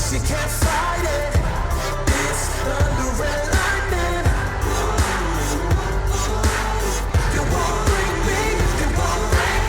She can't fight it. It's thunder and lightning. You won't bring me, you won't break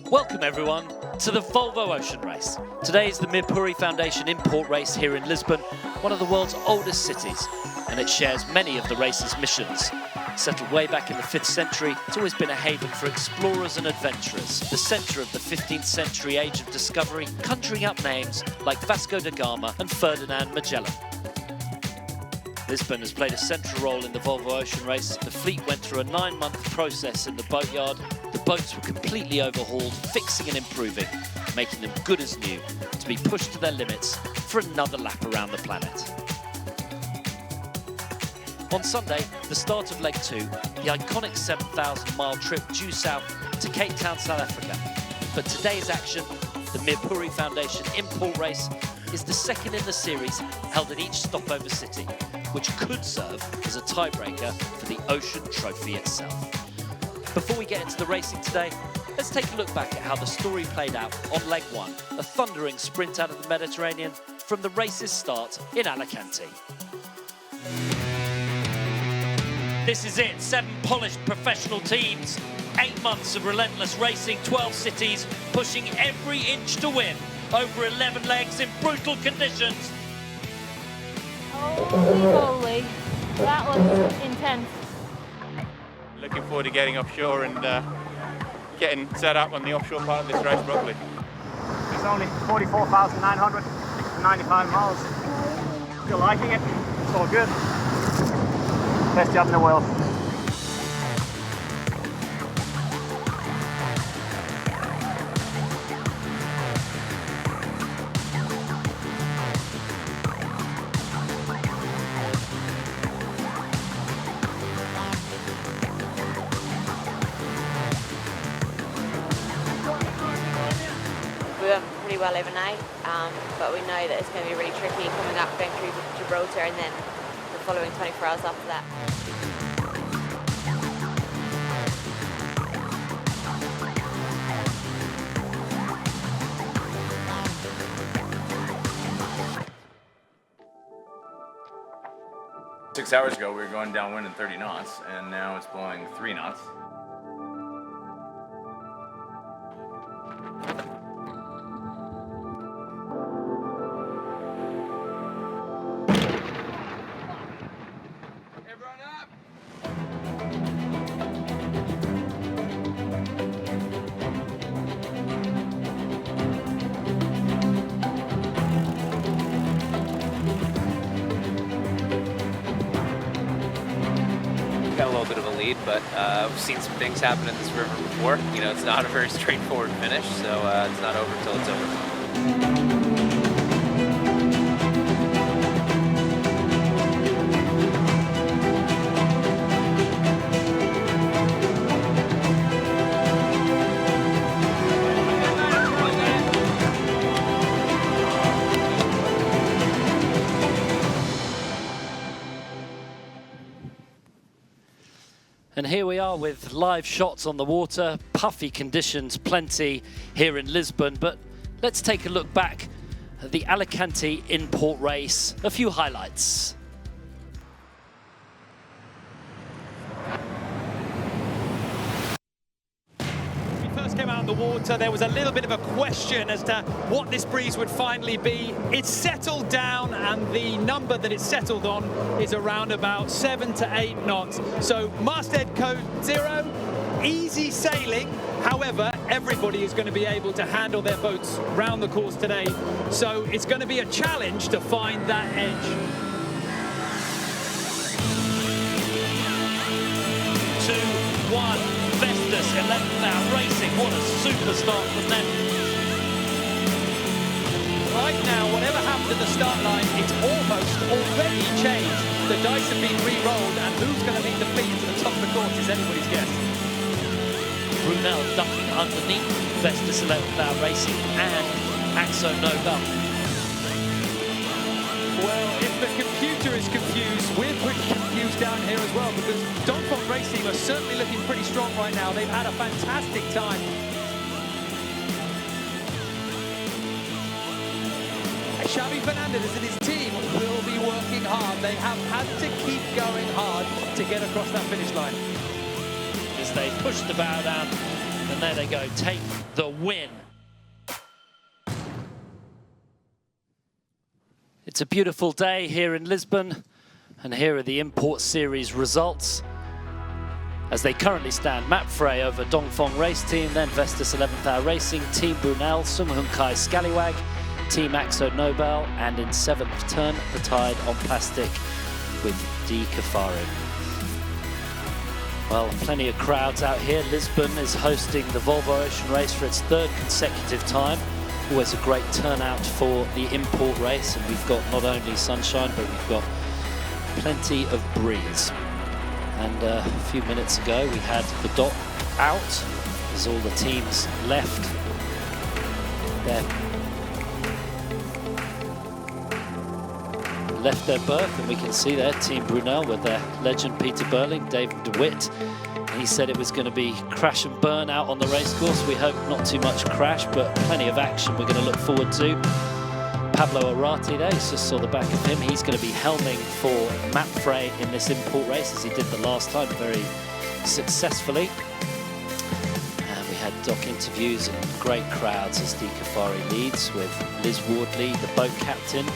me. Welcome everyone to the Volvo Ocean Race. Today is the Mirpuri Foundation In-Port Race here in Lisbon, one of the world's oldest cities, and it shares many of the race's missions. Settled way back in the 5th century, it's always been a haven for explorers and adventurers, the centre of the 15th century age of discovery, conjuring up names like Vasco da Gama and Ferdinand Magellan. Lisbon has played a central role in the Volvo Ocean Race. The fleet went through a 9-month process in the boatyard. The boats were completely overhauled, fixing and improving, making them good as new, to be pushed to their limits for another lap around the planet. On Sunday, the start of Leg 2, the iconic 7,000-mile trip due south to Cape Town, South Africa. But today's action, the Mirpuri Foundation In-Port Race, is the second in the series held at each stopover city, which could serve as a tiebreaker for the Ocean Trophy itself. Before we get into the racing today, let's take a look back at how the story played out on Leg 1, a thundering sprint out of the Mediterranean from the race's start in Alicante. This is it, 7 polished professional teams, 8 months of relentless racing, 12 cities, pushing every inch to win, over 11 legs in brutal conditions. Holy, that was intense. Looking forward to getting offshore and getting set up on the offshore part of this race properly. It's only 44,995 miles. Still liking it, it's all good. Best job in the world. We went pretty well overnight, but we know that it's going to be really tricky coming up, going through Gibraltar, and then the following 24 hours after that. 6 hours ago, we were going downwind in 30 knots, and now it's blowing 3 knots. Got a little bit of a lead, but we've seen some things happen in this river before. You know, it's not a very straightforward finish, so it's not over until it's over. And here we are with live shots on the water, puffy conditions plenty here in Lisbon, but let's take a look back at the Alicante In-Port Race. A few highlights. First came out on the water, there was a little bit of a question as to what this breeze would finally be. It's settled down, and the number that it's settled on is around about 7 to 8 knots. So masthead code 0, easy sailing. However, everybody is going to be able to handle their boats round the course today. So it's going to be a challenge to find that edge. 2-1. Vestas, 11th hour racing. What a super start from them. Right now, whatever happened at the start line, it's almost already changed. The dice have been re-rolled, and who's going to lead the fleet to the top of the course is anybody's guess. Brunel ducking underneath Vestas, 11th hour racing, and Axo Nobel. Well, if the computer is confused, we're pretty confused down here as well, because Donfont Race Team are certainly looking pretty strong right now. They've had a fantastic time. Xavi Fernandez and his team will be working hard. They have had to keep going hard to get across that finish line. As they push the bow down, and there they go, take the win. It's a beautiful day here in Lisbon, and here are the Import Series results. As they currently stand, Mapfre over Dongfeng Race Team, then Vestas 11th Hour Racing, Team Brunel, Sunghunkai Scallywag, Team Axo Nobel, and in 7th turn, the Tide on plastic with D Kafari. Well, plenty of crowds out here. Lisbon is hosting the Volvo Ocean Race for its 3rd consecutive time. Always a great turnout for the Import Race, and we've got not only sunshine, but we've got plenty of breeze. And a few minutes ago, we had the dot out as all the teams left their berth, and we can see there Team Brunel with their legend Peter Burling, David DeWitt. He said it was going to be crash and burn out on the racecourse. We hope not too much crash, but plenty of action we're going to look forward to. Pablo Arati there, you just saw the back of him. He's going to be helming for Mapfre in this Import Race, as he did the last time very successfully. And we had dock interviews and great crowds as D Kafari leads, with Liz Wardley, the boat captain.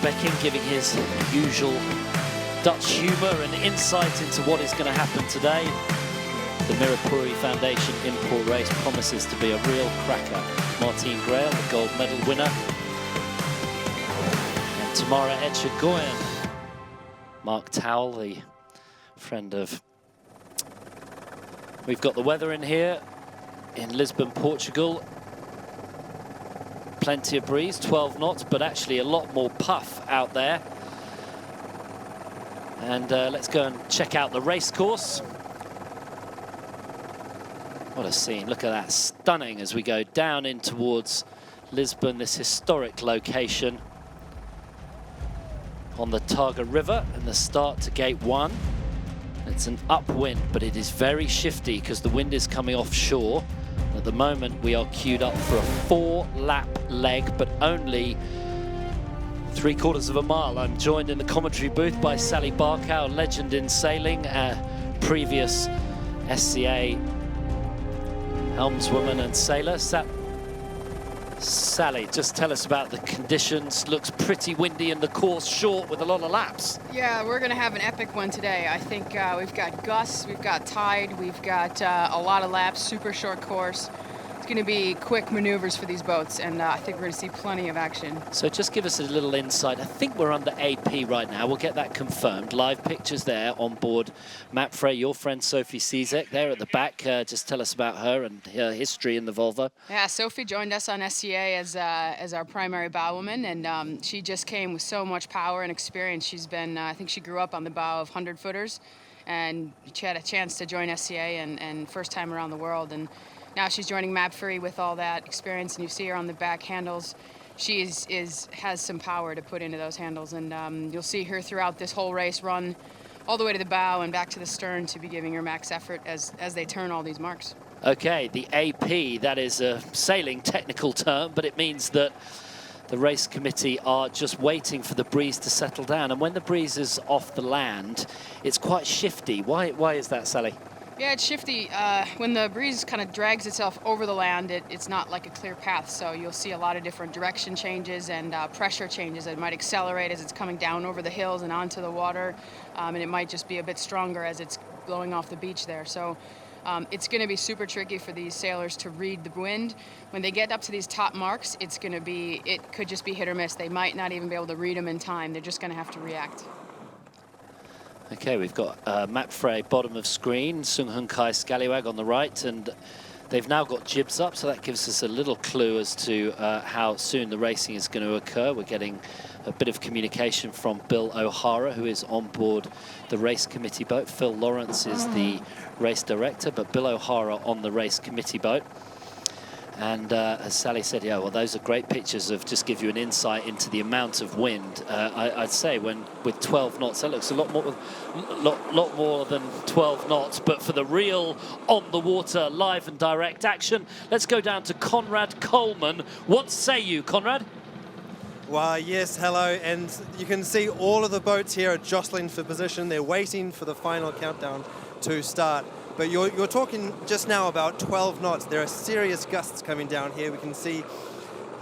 Becking giving his usual Dutch humour and insight into what is going to happen today. The Mirpuri Foundation In-Port Race promises to be a real cracker. Martine Grail, the gold medal winner. And Tamara Etchegoyen. Mark Towell, the friend of... We've got the weather in here in Lisbon, Portugal. Plenty of breeze, 12 knots, but actually a lot more puff out there. And let's go and check out the race course. What a scene, look at that, stunning as we go down in towards Lisbon, this historic location on the Targa River, and the start to gate 1. It's an upwind, but it is very shifty because the wind is coming offshore. At the moment, we are queued up for a 4-lap leg, but only 3/4 of a mile. I'm joined in the commentary booth by Sally Barkow, legend in sailing, previous SCA helmswoman and sailor. Sally, just tell us about the conditions. Looks pretty windy and the course short with a lot of laps. Yeah, we're going to have an epic one today. I think we've got gusts, we've got tide, we've got a lot of laps, super short course. It's going to be quick maneuvers for these boats, and I think we're going to see plenty of action. So just give us a little insight. I think we're under AP right now. We'll get that confirmed. Live pictures there on board Mapfre. Your friend Sophie Cizek there at the back. Just tell us about her and her history in the Volvo. Yeah, Sophie joined us on SCA as our primary bowwoman, and she just came with so much power and experience. She's been, I think she grew up on the bow of 100-footers, and she had a chance to join SCA and first time around the world. And now she's joining Mapfre with all that experience, and you see her on the back handles. She has some power to put into those handles, and you'll see her throughout this whole race run all the way to the bow and back to the stern to be giving her max effort as they turn all these marks. Okay, the AP, that is a sailing technical term, but it means that the race committee are just waiting for the breeze to settle down. And when the breeze is off the land, it's quite shifty. Why is that, Sally? Yeah, it's shifty. When the breeze kind of drags itself over the land, it's not like a clear path, so you'll see a lot of different direction changes and pressure changes. It might accelerate as it's coming down over the hills and onto the water, and it might just be a bit stronger as it's blowing off the beach there. So it's going to be super tricky for these sailors to read the wind. When they get up to these top marks, it could just be hit or miss. They might not even be able to read them in time. They're just going to have to react. Okay, we've got Mapfre bottom of screen, Sunghunkai Scallywag on the right, and they've now got jibs up, so that gives us a little clue as to how soon the racing is going to occur. We're getting a bit of communication from Bill O'Hara, who is on board the race committee boat. Phil Lawrence is the race director, but Bill O'Hara on the race committee boat. And as Sally said, yeah, well, those are great pictures of just give you an insight into the amount of wind. I'd say with 12 knots, that looks a lot more than 12 knots. But for the real on-the-water, live and direct action, let's go down to Conrad Coleman. What say you, Conrad? Well, yes, hello, and you can see all of the boats here are jostling for position. They're waiting for the final countdown to start. But you're talking just now about 12 knots. There are serious gusts coming down here. We can see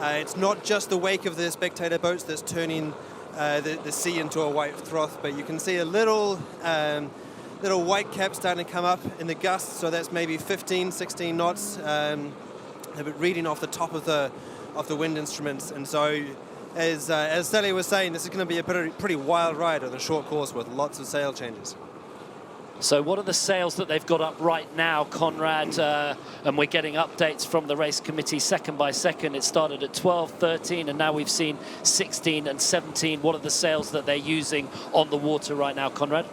it's not just the wake of the spectator boats that's turning the sea into a white froth, but you can see a little white cap starting to come up in the gusts, so that's maybe 15, 16 knots, reading off the top of the wind instruments. And so, as Sally was saying, this is going to be a pretty wild ride on a short course with lots of sail changes. So what are the sails that they've got up right now, Conrad? And we're getting updates from the race committee second by second. It started at 12, 13, and now we've seen 16 and 17. What are the sails that they're using on the water right now, Conrad?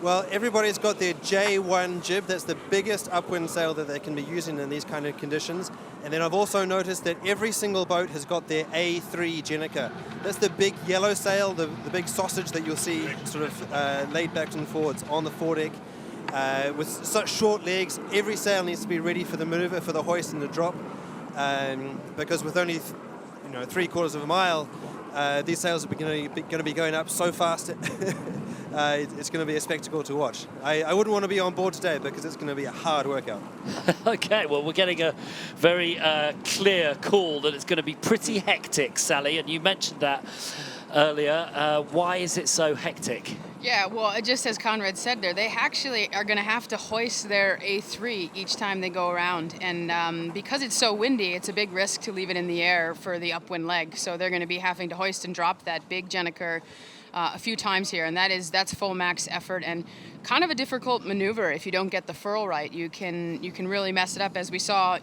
Well, everybody's got their J1 jib. That's the biggest upwind sail that they can be using in these kind of conditions. And then I've also noticed that every single boat has got their A3 Jenica. That's the big yellow sail, the big sausage that you'll see sort of laid back and forwards on the foredeck. With such short legs, every sail needs to be ready for the maneuver, for the hoist and the drop. Because with only 3/4 of a mile, these sails are going to be going up so fast. It's going to be a spectacle to watch. I wouldn't want to be on board today because it's going to be a hard workout. Okay, well, we're getting a very clear call that it's going to be pretty hectic, Sally, and you mentioned that earlier. Why is it so hectic? Yeah, well, just as Conrad said there, they actually are going to have to hoist their A3 each time they go around. And because it's so windy, it's a big risk to leave it in the air for the upwind leg. So they're going to be having to hoist and drop that big Jenica a few times here, and that's full max effort and kind of a difficult maneuver if you don't get the furl right. You can really mess it up, as we saw.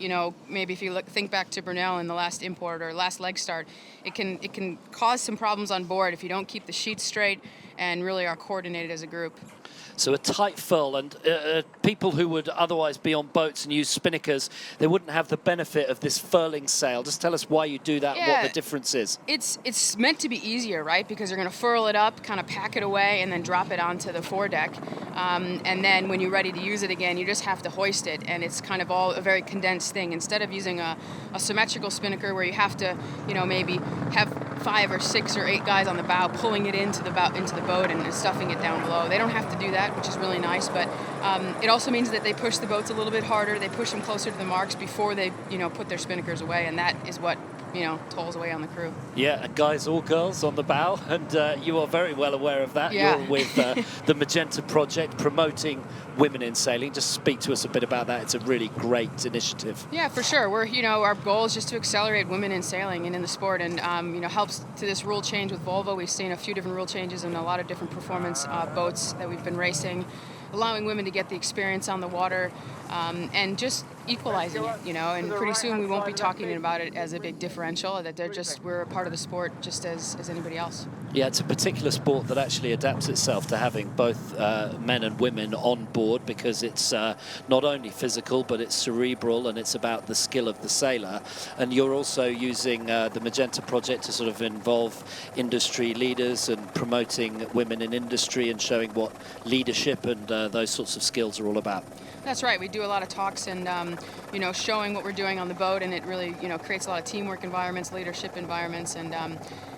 Maybe if you think back to Brunel in the last import or last leg start, it can cause some problems on board if you don't keep the sheets straight and really are coordinated as a group. So a tight furl, and people who would otherwise be on boats and use spinnakers, they wouldn't have the benefit of this furling sail. Just tell us why you do that and what the difference is. It's meant to be easier, right? Because you're going to furl it up, kind of pack it away, and then drop it onto the foredeck. And then when you're ready to use it again, you just have to hoist it, and it's kind of all a very condensed thing. Instead of using a symmetrical spinnaker where you have to, maybe have 5 or 6 or 8 guys on the bow pulling it into the boat and stuffing it down below. They don't have to do that, which is really nice, but it also means that they push the boats a little bit harder. They push them closer to the marks before they, put their spinnakers away, and that is what, tolls away on the crew. Yeah, and guys or girls on the bow, and you are very well aware of that. Yeah. You're with the Magenta Project promoting women in sailing. Just speak to us a bit about that. It's a really great initiative. Yeah, for sure. We're, our goal is just to accelerate women in sailing and in the sport, and helps to this rule change with Volvo. We've seen a few different rule changes in a lot of different performance boats that we've been racing, allowing women to get the experience on the water, and just equalizing it, and pretty soon we won't be talking about it as a big differential, that we're a part of the sport just as anybody else. Yeah, it's a particular sport that actually adapts itself to having both men and women on board, because it's not only physical, but it's cerebral, and it's about the skill of the sailor. And you're also using the Magenta Project to sort of involve industry leaders and promoting women in industry and showing what leadership and those sorts of skills are all about. That's right. We do a lot of talks and, showing what we're doing on the boat, and it really, creates a lot of teamwork environments, leadership environments, and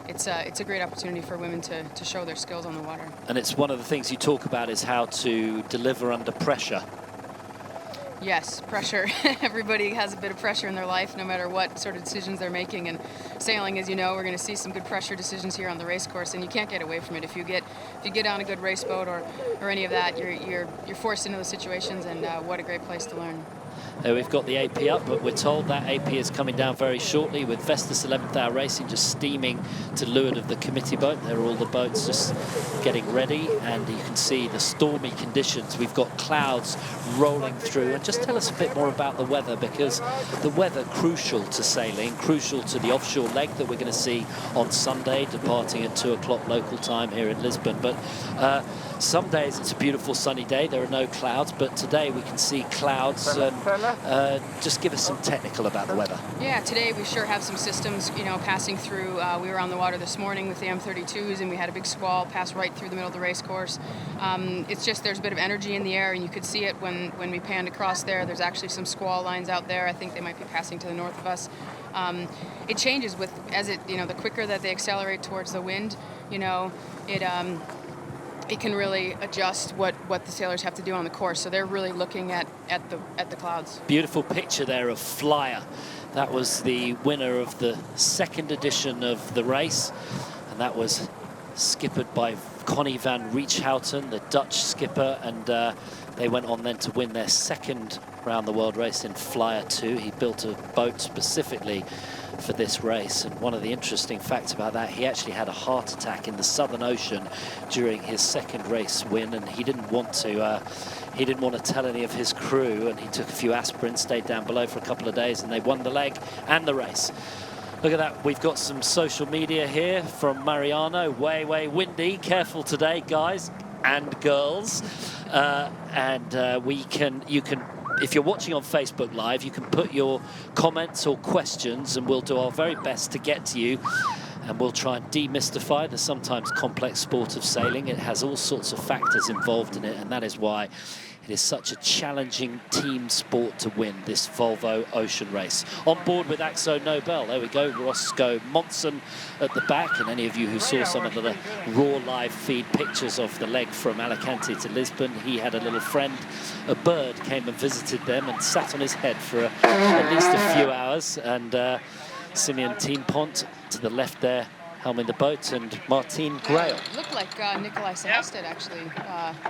it's a great opportunity for women to show their skills on the water. And it's one of the things you talk about is how to deliver under pressure. Yes, pressure. Everybody has a bit of pressure in their life, no matter what sort of decisions they're making. And sailing, as you know, we're going to see some good pressure decisions here on the race course, and you can't get away from it. If you get on a good race boat or any of that, you're forced into those situations, and what a great place to learn. We've got the AP up, but we're told that AP is coming down very shortly, with Vestas 11th Hour Racing just steaming to leeward of the committee boat. There are all the boats just getting ready, and you can see the stormy conditions. We've got clouds rolling through. And just tell us a bit more about the weather, because the weather crucial to sailing, crucial to the offshore leg that we're going to see on Sunday, departing at 2 o'clock local time here in Lisbon. But some days it's a beautiful sunny day, there are no clouds, but today we can see clouds. Just give us some technical about the weather. Yeah, today we sure have some systems, passing through. We were on the water this morning with the M32s, and we had a big squall pass right through the middle of the race course. It's just there's a bit of energy in the air, and you could see it when we panned across there. There's actually some squall lines out there. I think they might be passing to the north of us. It changes with as it, the quicker that they accelerate towards the wind, it can really adjust what the sailors have to do on the course. So they're really looking at the clouds. Beautiful picture there of Flyer. That was the winner of the second edition of the race, and that was skippered by Connie van Rietschouten, the Dutch skipper, and they went on then to win their second round the world race in Flyer 2. He built a boat specifically for this race, and one of the interesting facts about that, he actually had a heart attack in the Southern Ocean during his second race win, and he didn't want to tell any of his crew, and he took a few aspirin, stayed down below for a couple of days, and they won the leg and the race. Look at that, we've got some social media here from Mariano. Way windy, careful today, guys and girls. You can, if you're watching on Facebook Live, you can put your comments or questions, and we'll do our very best to get to you. And we'll try and demystify the sometimes complex sport of sailing. It has all sorts of factors involved in it, and that is why it is such a challenging team sport to win this Volvo Ocean Race. On board with Axo Nobel, there we go, Roscoe Monson at the back, and any of you who saw some of the raw live feed pictures of the leg from Alicante to Lisbon, he had a little friend, a bird, came and visited them and sat on his head for at least a few hours, and Simeon Tienpont to the left there, helming the boat, and Martine Grail. Looked like Nikolai Sehested actually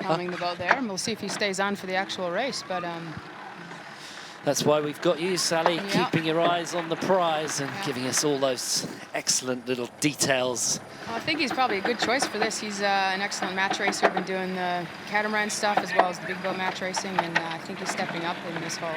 helming the boat there, and we'll see if he stays on for the actual race. But that's why we've got you, Sally, keeping your eyes on the prize and giving us all those excellent little details. Well, I think he's probably a good choice for this. He's an excellent match racer, been doing the catamaran stuff as well as the big boat match racing, and I think he's stepping up in this whole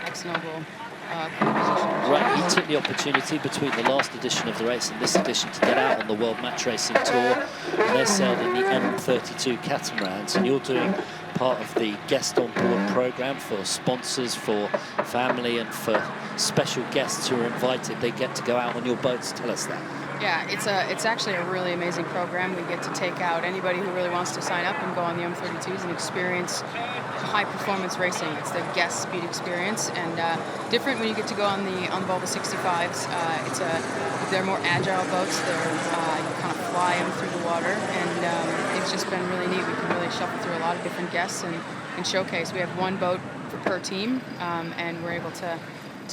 ex-noble Right, he took the opportunity between the last edition of the race and this edition to get out on the World Match Racing Tour. And they're sailed in the M32 catamarans, and you're doing part of the guest on board program for sponsors, for family, and for special guests who are invited. They get to go out on your boats. Tell us that. Yeah, it's actually a really amazing program. We get to take out anybody who really wants to sign up and go on the M32s and experience high-performance racing. It's the guest speed experience, and different when you get to go on the Volvo 65s. They're more agile boats. You kind of fly them through the water, and it's just been really neat. We can really shuffle through a lot of different guests and showcase. We have one boat per team, and we're able to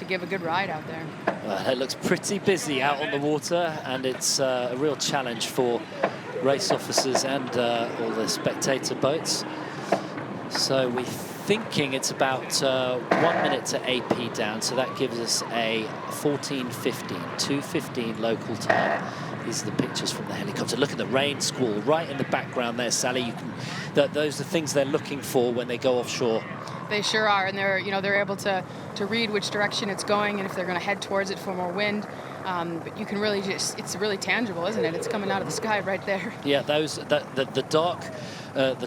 give a good ride out there. Well, it looks pretty busy out on the water, and it's a real challenge for race officers and all the spectator boats. So we're thinking it's about 1 minute to AP down, so that gives us a 14:15, 2:15 local time. These are the pictures from the helicopter. Look at the rain squall right in the background there, Sally. Those are things they're looking for when they go offshore. They sure are, and they're able to read which direction it's going and if they're going to head towards it for more wind. But you can really it's really tangible, isn't it? It's coming out of the sky right there. Yeah, the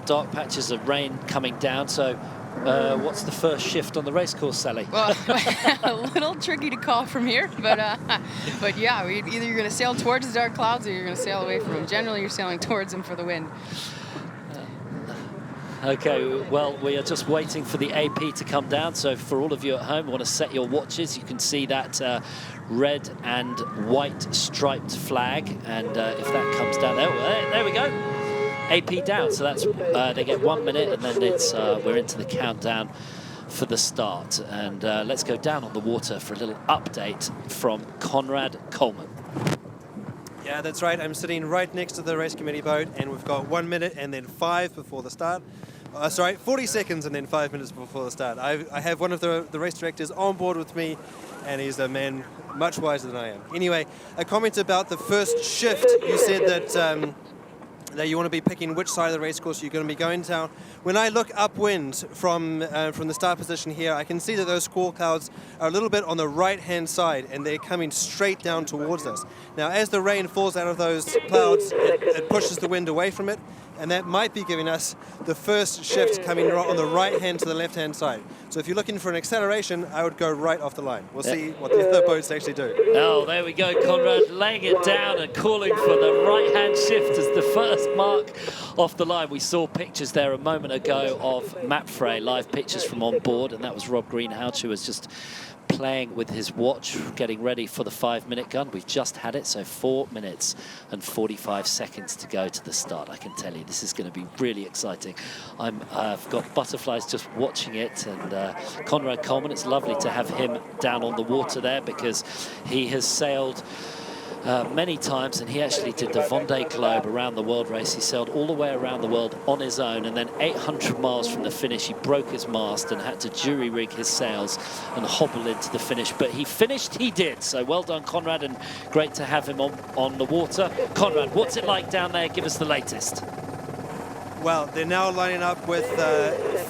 dark patches of rain coming down. So what's the first shift on the race course, Sally? Well, a little tricky to call from here, but yeah, either you're going to sail towards the dark clouds or you're going to sail away from them. Generally, you're sailing towards them for the wind. Okay, well, we are just waiting for the AP to come down. So for all of you at home, want to set your watches, you can see that red and white striped flag. And if that comes down, there we go. AP down, so that's they get 1 minute, and then we're into the countdown for the start. And let's go down on the water for a little update from Conrad Coleman. Yeah, that's right. I'm sitting right next to the race committee boat, and we've got 1 minute and then 5 before the start. 40 seconds and then 5 minutes before the start. I have one of the race directors on board with me, and he's a man much wiser than I am. Anyway, a comment about the first shift. You said that you want to be picking which side of the race course you're going to be going down. When I look upwind from the start position here, I can see that those squall clouds are a little bit on the right-hand side, and they're coming straight down towards us. Now, as the rain falls out of those clouds, it pushes the wind away from it, and that might be giving us the first shift coming on the right-hand to the left-hand side. So if you're looking for an acceleration, I would go right off the line. We'll see what the other boats actually do. Oh, there we go, Conrad laying it down and calling for the right-hand shift as the first mark off the line. We saw pictures there a moment ago of Mapfre, live pictures from on board, and that was Rob Greenhalgh, who was just playing with his watch, getting ready for the 5-minute gun. We've just had it, so 4 minutes and 45 seconds to go to the start. I can tell you this is going to be really exciting. I've got butterflies just watching it, and Conrad Coleman, it's lovely to have him down on the water there, because he has sailed many times, and he actually did the Vendée Globe around the world race. He sailed all the way around the world on his own, and then 800 miles from the finish he broke his mast and had to jury rig his sails and hobble into the finish. But he finished, he did. So well done, Conrad, and great to have him on the water. Conrad, what's it like down there? Give us the latest. Well, they're now lining up with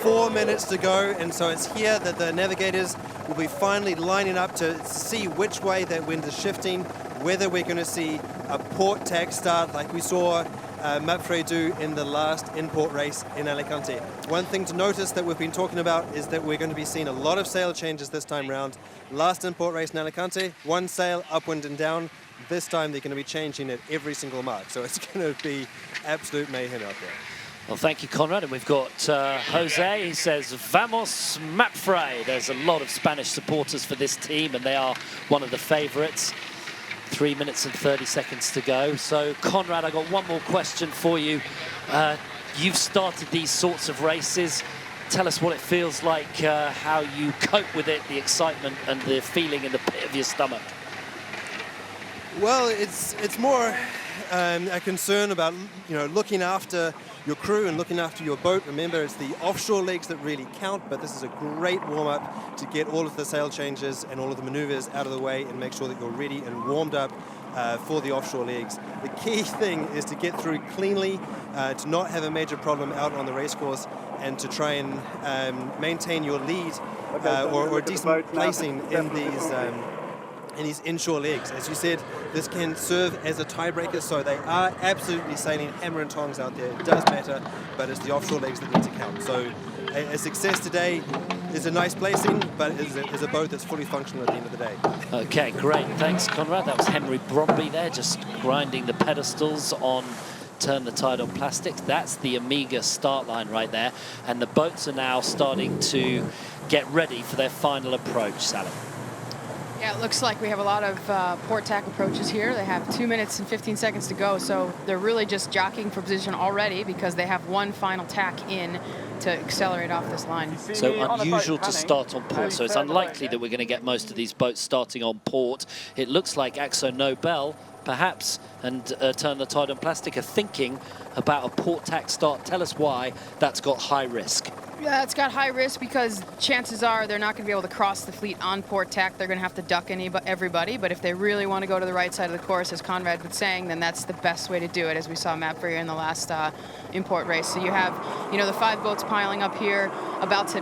4 minutes to go, and so it's here that the navigators will be finally lining up to see which way that wind is shifting, whether we're going to see a port tack start like we saw Mirpuri do in the last in-port race in Alicante. One thing to notice that we've been talking about is that we're going to be seeing a lot of sail changes this time round. Last in-port race in Alicante, one sail upwind and down. This time they're going to be changing at every single mark, so it's going to be absolute mayhem out there. Well, thank you, Conrad. And we've got Jose. He says, Vamos Mirpuri. There's a lot of Spanish supporters for this team, and they are one of the favorites. 3 minutes and 30 seconds to go. So, Conrad, I got one more question for you. You've started these sorts of races. Tell us what it feels like, how you cope with it, the excitement and the feeling in the pit of your stomach. Well, it's more a concern about, you know, looking after your crew and looking after your boat. Remember, it's the offshore legs that really count, but this is a great warm-up to get all of the sail changes and all of the maneuvers out of the way and make sure that you're ready and warmed up for the offshore legs. The key thing is to get through cleanly, to not have a major problem out on the race course, and to try and maintain your lead or decent placing in these inshore legs. As you said, this can serve as a tiebreaker, so they are absolutely sailing hammer and tongs out there. It does matter, but it's the offshore legs that need to count. So a success today is a nice placing, but is a boat that's fully functional at the end of the day. Okay, great. Thanks, Conrad. That was Henry Bromby there, just grinding the pedestals on Turn the Tide on Plastic. That's the Amiga start line right there. And the boats are now starting to get ready for their final approach, Sally. Yeah, it looks like we have a lot of port tack approaches here. They have 2 minutes and 15 seconds to go, so they're really just jockeying for position already because they have one final tack in to accelerate off this line. So unusual to start on port, so it's unlikely that we're going to get most of these boats starting on port. It looks like Axo Nobel, perhaps, and Turn the Tide on Plastic are thinking about a port tack start. Tell us why that's got high risk. Yeah, it's got high risk because chances are they're not going to be able to cross the fleet on port tack. They're going to have to duck everybody. But if they really want to go to the right side of the course, as Conrad was saying, then that's the best way to do it, as we saw Mirpuri in the last in-port race. So you have, you know, the 5 boats piling up here,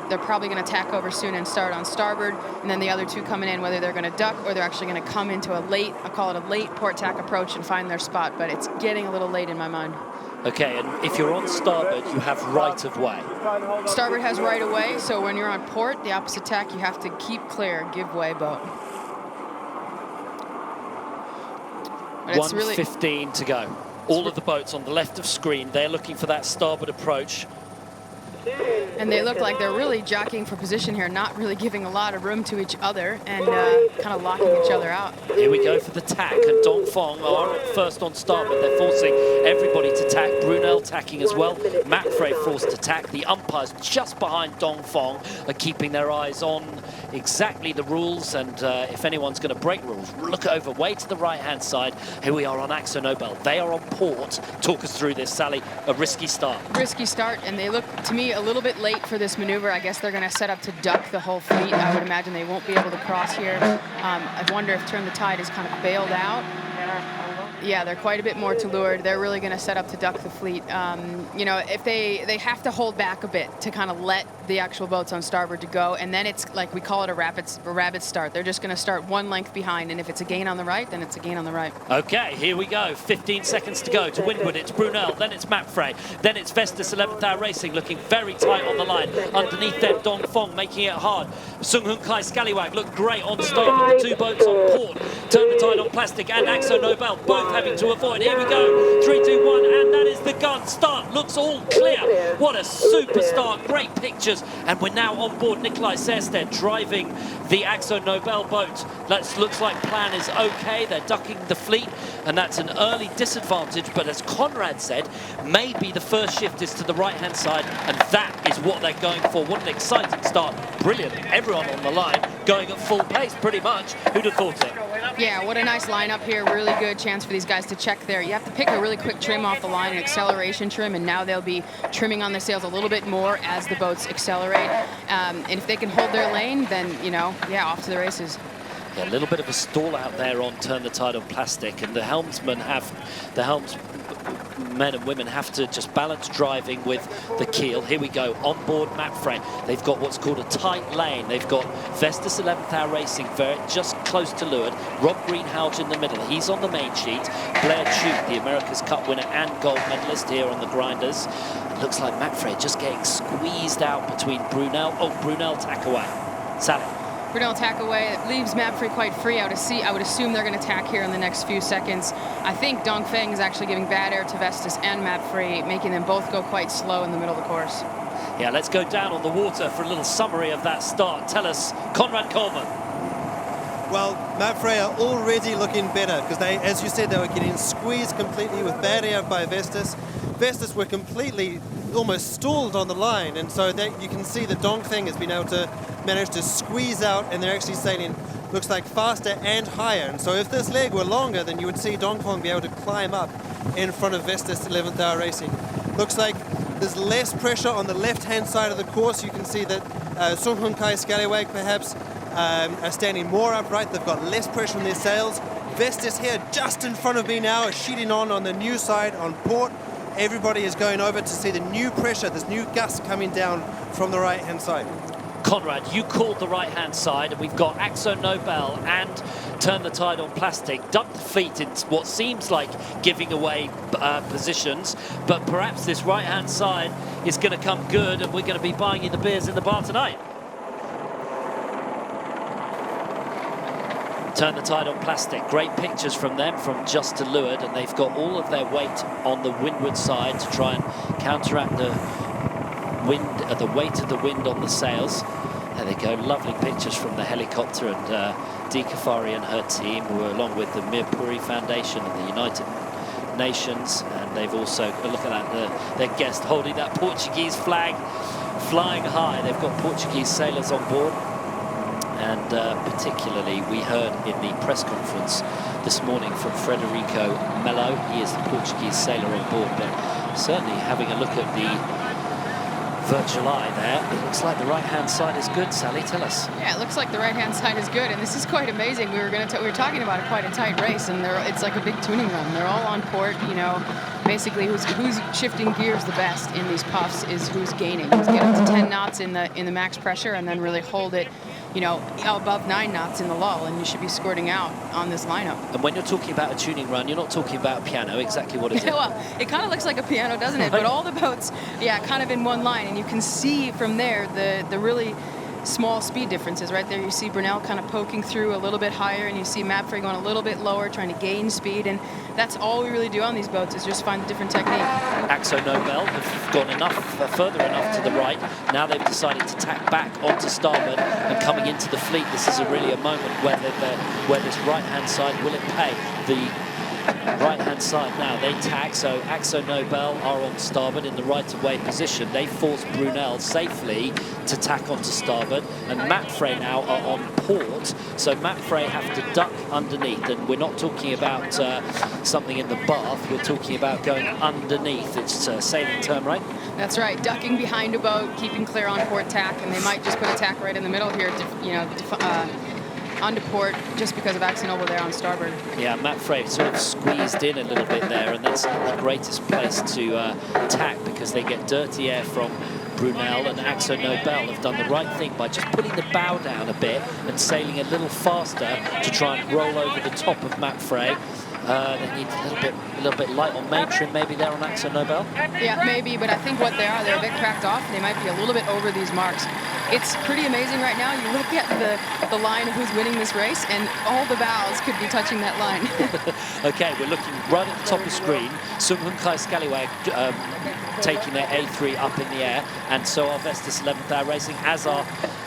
they're probably going to tack over soon and start on starboard, and then the other 2 coming in, whether they're going to duck or they're actually going to come into a late, I call it a late port tack approach and find their spot. But it's getting a little late in my mind. Okay, and if you're on starboard, you have right of way. Starboard has right of way, so when you're on port, the opposite tack, you have to keep clear, give way, boat. 1:15 to go. All of the boats on the left of screen, they're looking for that starboard approach. And they look like they're really jockeying for position here, not really giving a lot of room to each other and kind of locking each other out. Here we go for the tack, and Dongfeng are first on starboard. They're forcing everybody to tack. Brunel tacking as well. Mirpuri forced to tack. The umpires just behind Dongfeng are keeping their eyes on exactly the rules, and if anyone's going to break rules, look over way to the right-hand side. Here we are on Axo Nobel. They are on port. Talk us through this, Sally. A risky start. Risky start, and they look, to me, a little bit late for this maneuver. I guess they're going to set up to duck the whole fleet. I would imagine they won't be able to cross here. I wonder if Turn the Tide is kind of bailed out. Yeah, they're quite a bit more to leeward. They're really going to set up to duck the fleet. You know, if they have to hold back a bit to kind of let the actual boats on starboard to go, and then it's like we call it a rabbit start. They're just going to start one length behind, and if it's a gain on the right, then it's a gain on the right. Okay, here we go. 15 seconds to go. To windward, it's Brunel, then it's Mirpuri, then it's Vestas 11th Hour Racing, looking very tight on the line. Underneath them, Dongfeng making it hard. Sung Hoon Kai Scallywag looked great on starboard. The 2 boats on port. Turn the Tide on Plastic and Axo Nobel both having to avoid. Here we go. 3, 2, 1, and that is the gun. Start looks all clear. What a super start. Great pictures boat. And we're now on board Nikolai Serstedt driving the Akzo Nobel boat. That looks like plan is okay. They're ducking the fleet, and that's an early disadvantage. But as Conrad said, maybe the first shift is to the right-hand side, and that is what they're going for. What an exciting start. Brilliant. Everyone on the line going at full pace, pretty much. Who'd have thought it? Yeah, what a nice lineup here. Really good chance for these guys to check there. You have to pick a really quick trim off the line, an acceleration trim, and now they'll be trimming on the sails a little bit more as the boats accelerate. And if they can hold their lane, then, you know, yeah, off to the races. Yeah, a little bit of a stall out there on Turn the Tide on plastic, and the helmsmen men and women have to just balance driving with the keel. Here we go, on board Mapfre. They've got what's called a tight lane. They've got Vestas 11th Hour Racing just close to leeward. Rob Greenhalgh in the middle. He's on the main sheet. Blair Chute, the America's Cup winner and gold medalist here on the grinders. It looks like Mapfre just getting squeezed out between Brunel. Oh, Brunel tack away. Sally. Brunel tack away. It leaves Mapfre quite free. I would assume they're going to tack here in the next few seconds. I think Dongfeng is actually giving bad air to Vestas and Mapfre, making them both go quite slow in the middle of the course. Yeah, let's go down on the water for a little summary of that start. Tell us, Conrad Coleman. Well, Mapfre are already looking better because they, as you said, they were getting squeezed completely with bad air by Vestas. Vestas were completely almost stalled on the line, and so you can see that Dongfeng has been able to manage to squeeze out, and they're actually sailing, looks like, faster and higher. And so if this leg were longer, then you would see Dongfeng be able to climb up in front of Vestas 11th Hour Racing. Looks like there's less pressure on the left-hand side of the course. You can see that Sunghunkai Scallywag perhaps are standing more upright. They've got less pressure on their sails. Vestas here just in front of me now is sheeting on the new side on port. Everybody is going over to see the new pressure, this new gust coming down from the right-hand side. Conrad, you called the right-hand side, and we've got Akzo Nobel and Turn the Tide on plastic, duck the feet in what seems like giving away positions, but perhaps this right-hand side is going to come good, and we're going to be buying you the beers in the bar tonight. Turn the Tide on plastic. Great pictures from them from just to leeward, and they've got all of their weight on the windward side to try and counteract the wind, the weight of the wind on the sails. There they go, lovely pictures from the helicopter, and Dee Kafari and her team were along with the Mirpuri Foundation and the United Nations, and they've also, look at that, their guest holding that Portuguese flag flying high. They've got Portuguese sailors on board. And particularly, we heard in the press conference this morning from Frederico Melo. He is the Portuguese sailor on board, but certainly having a look at the virtual eye there, it looks like the right-hand side is good. Sally, tell us. Yeah, it looks like the right-hand side is good, and this is quite amazing. We were talking about quite a tight race, and it's like a big tuning run. They're all on port, you know. Basically, who's shifting gears the best in these puffs is who's gaining. Get up to 10 knots in the max pressure, and then really hold it, you know, above 9 knots in the lull, and you should be squirting out on this lineup. And when you're talking about a tuning run, you're not talking about a piano. Exactly what is it? Well, it kind of looks like a piano, doesn't it? But all the boats, yeah, kind of in one line, and you can see from there the really small speed differences. Right there, you see Brunel kind of poking through a little bit higher, and you see Mapfre going a little bit lower, trying to gain speed, and that's all we really do on these boats is just find a different technique. Akzo Nobel have gone further enough to the right. Now they've decided to tack back onto starboard, and coming into the fleet, this is really a moment where this right-hand side, will it pay? The right-hand side now, they tack, so Akzo Nobel are on starboard in the right-of-way position. They force Brunel safely to tack onto starboard, and Mapfre now are on port, so Mapfre have to duck underneath, and we're not talking about something in the bath, we're talking about going underneath. It's a sailing term, right? That's right, ducking behind a boat, keeping clear on port tack, and they might just put a tack right in the middle here to, you know, onto port just because of Akzo Nobel there on starboard. Yeah, Mapfre sort of squeezed in a little bit there, and that's the greatest place to tack because they get dirty air from Brunel, and Akzo Nobel have done the right thing by just putting the bow down a bit and sailing a little faster to try and roll over the top of Mapfre. They need a little bit light on main trim maybe there on Akzo Nobel. Yeah, maybe, but I think what they are, they're a bit cracked off. They might be a little bit over these marks. It's pretty amazing right now. You look at the line of who's winning this race, and all the bows could be touching that line. Okay, we're looking right at the top of the screen. Sunghunkai Scallywag taking their A3 up in the air, and so are Vestas 11th Hour Racing, as are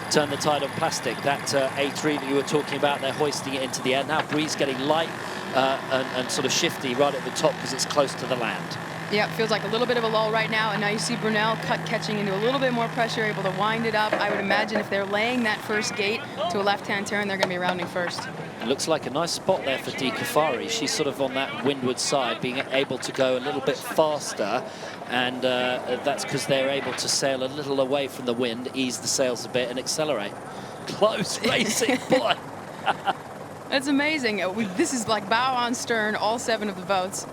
Turn the Tide on Plastic. That A3 that you were talking about, they're hoisting it into the air. Now breeze getting light and sort of shifty right at the top because it's close to the land. Yeah, feels like a little bit of a lull right now, and now you see Brunel catching into a little bit more pressure, able to wind it up. I would imagine if they're laying that first gate to a left-hand turn, they're going to be rounding first. It looks like a nice spot there for Di Cafari. She's sort of on that windward side, being able to go a little bit faster, and that's because they're able to sail a little away from the wind, ease the sails a bit, and accelerate. Close racing, boy! That's amazing. This is like bow on stern, all 7 of the boats.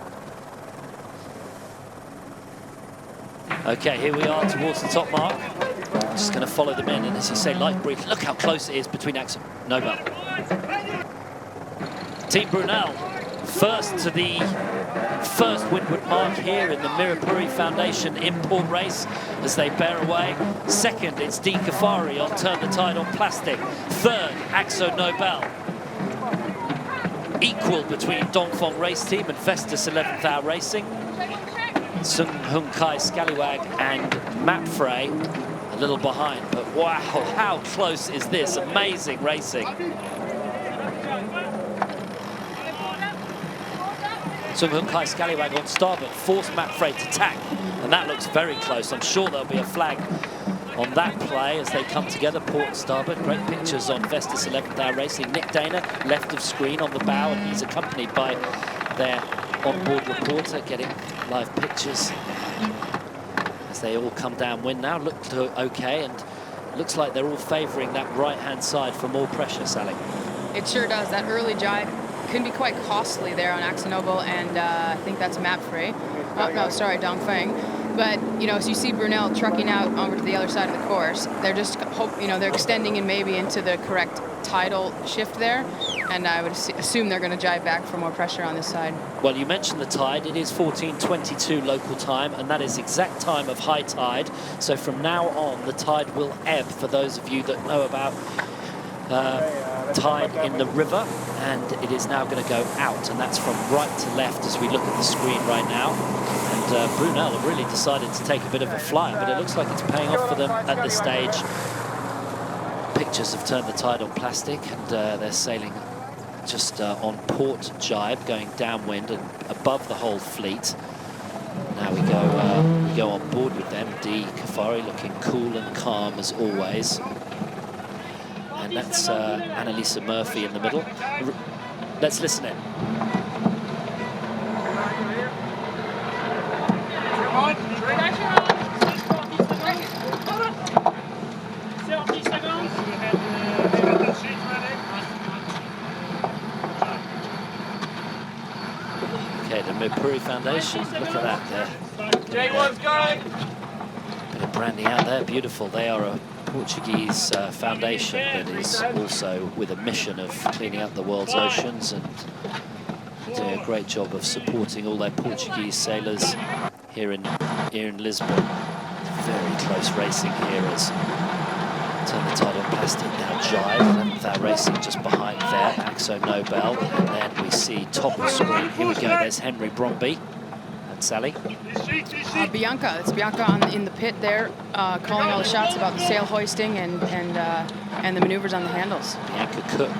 Okay, here we are towards the top mark. Just going to follow them in, and as you say, light breeze. Look how close it is between Axel Nobel. Team Brunel, first to the first windward mark here in the Mirpuri Foundation In-Port Race as they bear away. Second, it's Di Cafari on Turn the Tide on Plastic. Third, Axo Nobel. Equal between Dongfeng Race Team and Vestas 11th Hour Racing. Sung Hung Kai Scallywag and Mapfrey a little behind, but wow, how close is this? Amazing racing. Sung Hung Kai Scallywag on starboard, forced Mapfrey to tack, and that looks very close. I'm sure there'll be a flag on that play as they come together, port and starboard. Great pictures on Vestas 11th Hour Racing. Nick Dana, left of screen on the bow, and he's accompanied by their on-board reporter, getting live pictures as they all come downwind now. Looked okay, and looks like they're all favouring that right-hand side for more pressure, Sally. It sure does. That early jibe can be quite costly there on Axonoble, and I think that's Mapfrey. Oh, no, sorry, Dongfeng. But, you know, as you see Brunel trucking out over to the other side of the course, they're just, they're extending in maybe into the correct tidal shift there, and I would assume they're going to jibe back for more pressure on this side. Well, you mentioned the tide. It is 14:22 local time, and that is exact time of high tide. So from now on, the tide will ebb, for those of you that know about tide in the river, and it is now going to go out, and that's from right to left as we look at the screen right now. And Brunel have really decided to take a bit of a flyer, but it looks like it's paying off for them at this stage. Pictures have turned the tide on Plastic, and they're sailing just on port jibe, going downwind and above the whole fleet. Now we go on board with them. Di Cafari looking cool and calm as always. And that's Annalisa Murphy in the middle. Let's listen in. Okay, the Mirpuri Foundation, look at that there. J1's going! Bit of branding out there, beautiful. They are a Portuguese foundation that is also with a mission of cleaning up the world's oceans and doing a great job of supporting all their Portuguese sailors here in Lisbon. Very close racing here as Turn the Tide on Plastic now jibe, 11th Hour Racing just behind there, Axo Nobel, and then we see top of screen, here we go, there's Henry Bromby and Sally. Bianca, it's Bianca in the pit there, calling all the shots about the sail hoisting and the maneuvers on the handles. Bianca Cook,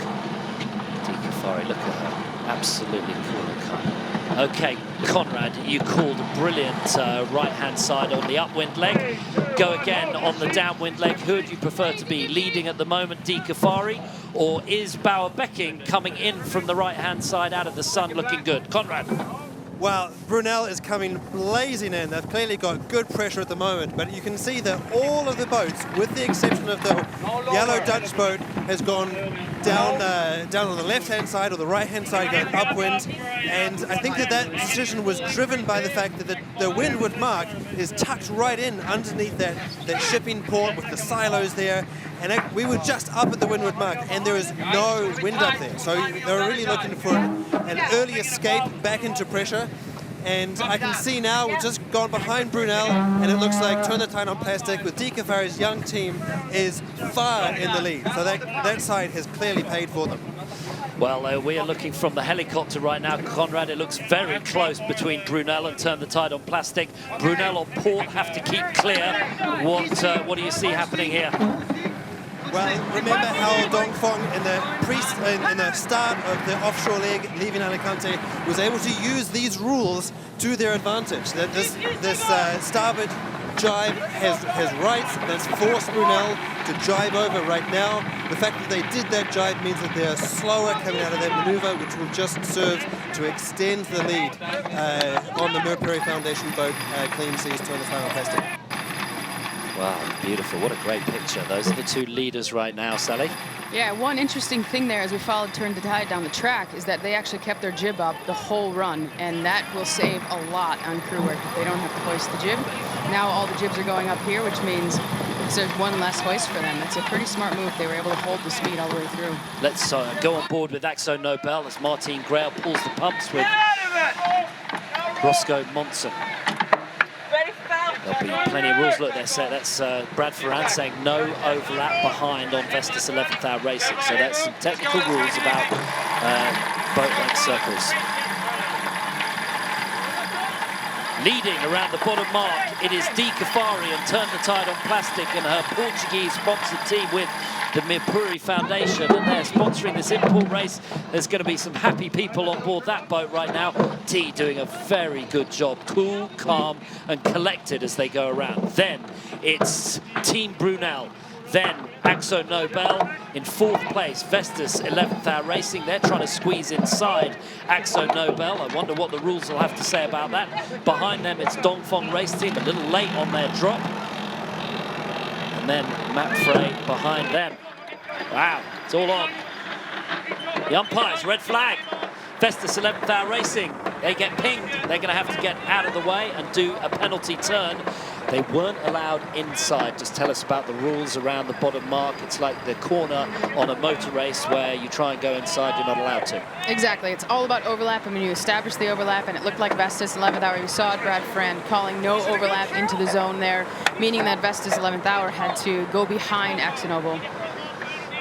Di Cafari, look at her, absolutely cool and calm. Okay, Conrad, you called a brilliant right-hand side on the upwind leg. Go again on the downwind leg. Who would you prefer to be leading at the moment, Di Cafari, or is Bauer Becking coming in from the right-hand side out of the sun looking good? Conrad. Well, Brunel is coming blazing in. They've clearly got good pressure at the moment, but you can see that all of the boats, with the exception of the yellow Dutch boat, has gone down on the left-hand side or the right-hand side, going upwind. And I think that decision was driven by the fact that the windward mark is tucked right in underneath that shipping port with the silos there. And we were just up at the windward mark, and there is no wind up there. So they were really looking for an early escape back into pressure. And I can see now we've just gone behind Brunel, and it looks like Turn the Tide on Plastic with Di Cafari's young team is far in the lead. So that side has clearly paid for them. Well, we are looking from the helicopter right now, Conrad. It looks very close between Brunel and Turn the Tide on Plastic. Brunel on port have to keep clear. What do you see happening here? Well, remember how Dongfeng in the start of the offshore leg, leaving Alicante, was able to use these rules to their advantage. That this starboard jibe has rights that's forced Brunel to jibe over right now. The fact that they did that jibe means that they're slower coming out of that maneuver, which will just serve to extend the lead on the Mirpuri Foundation boat, Clean Seas Turn the Tide on Plastic. Wow, beautiful. What a great picture. Those are the two leaders right now, Sally. Yeah, one interesting thing there as we followed Turn the Tide down the track is that they actually kept their jib up the whole run, and that will save a lot on crew work if they don't have to hoist the jib. Now all the jibs are going up here, which means there's one less hoist for them. It's a pretty smart move. They were able to hold the speed all the way through. Let's go on board with Axo Nobel as Martine Grail pulls the pumps with Roscoe Monson. There'll be plenty of rules. Look, that's Brad Ferrand saying no overlap behind on Vestas 11th Hour Racing. So that's some technical rules about boat length circles. Leading around the bottom mark, it is Dee Kafari and Turn the Tide on Plastic and her Portuguese-sponsored team with the Mirpuri Foundation, and they're sponsoring this in-port race. There's going to be some happy people on board that boat right now. Dee doing a very good job, cool, calm, and collected as they go around. Then it's Team Brunel. Then Axo Nobel in 4th place. Vestas 11th Hour Racing. They're trying to squeeze inside Axo Nobel. I wonder what the rules will have to say about that. Behind them, it's Dongfeng Race Team, a little late on their drop. And then Matt Frey behind them. Wow, it's all on. The umpires, red flag. Vestas 11th Hour Racing, they get pinged. They're going to have to get out of the way and do a penalty turn. They weren't allowed inside. Just tell us about the rules around the bottom mark. It's like the corner on a motor race where you try and go inside, you're not allowed to. Exactly. It's all about overlap. I mean, you establish the overlap, and it looked like Vestas 11th Hour. You saw Brad Ferrand calling no overlap into the zone there, meaning that Vestas 11th Hour had to go behind Axo Nobel.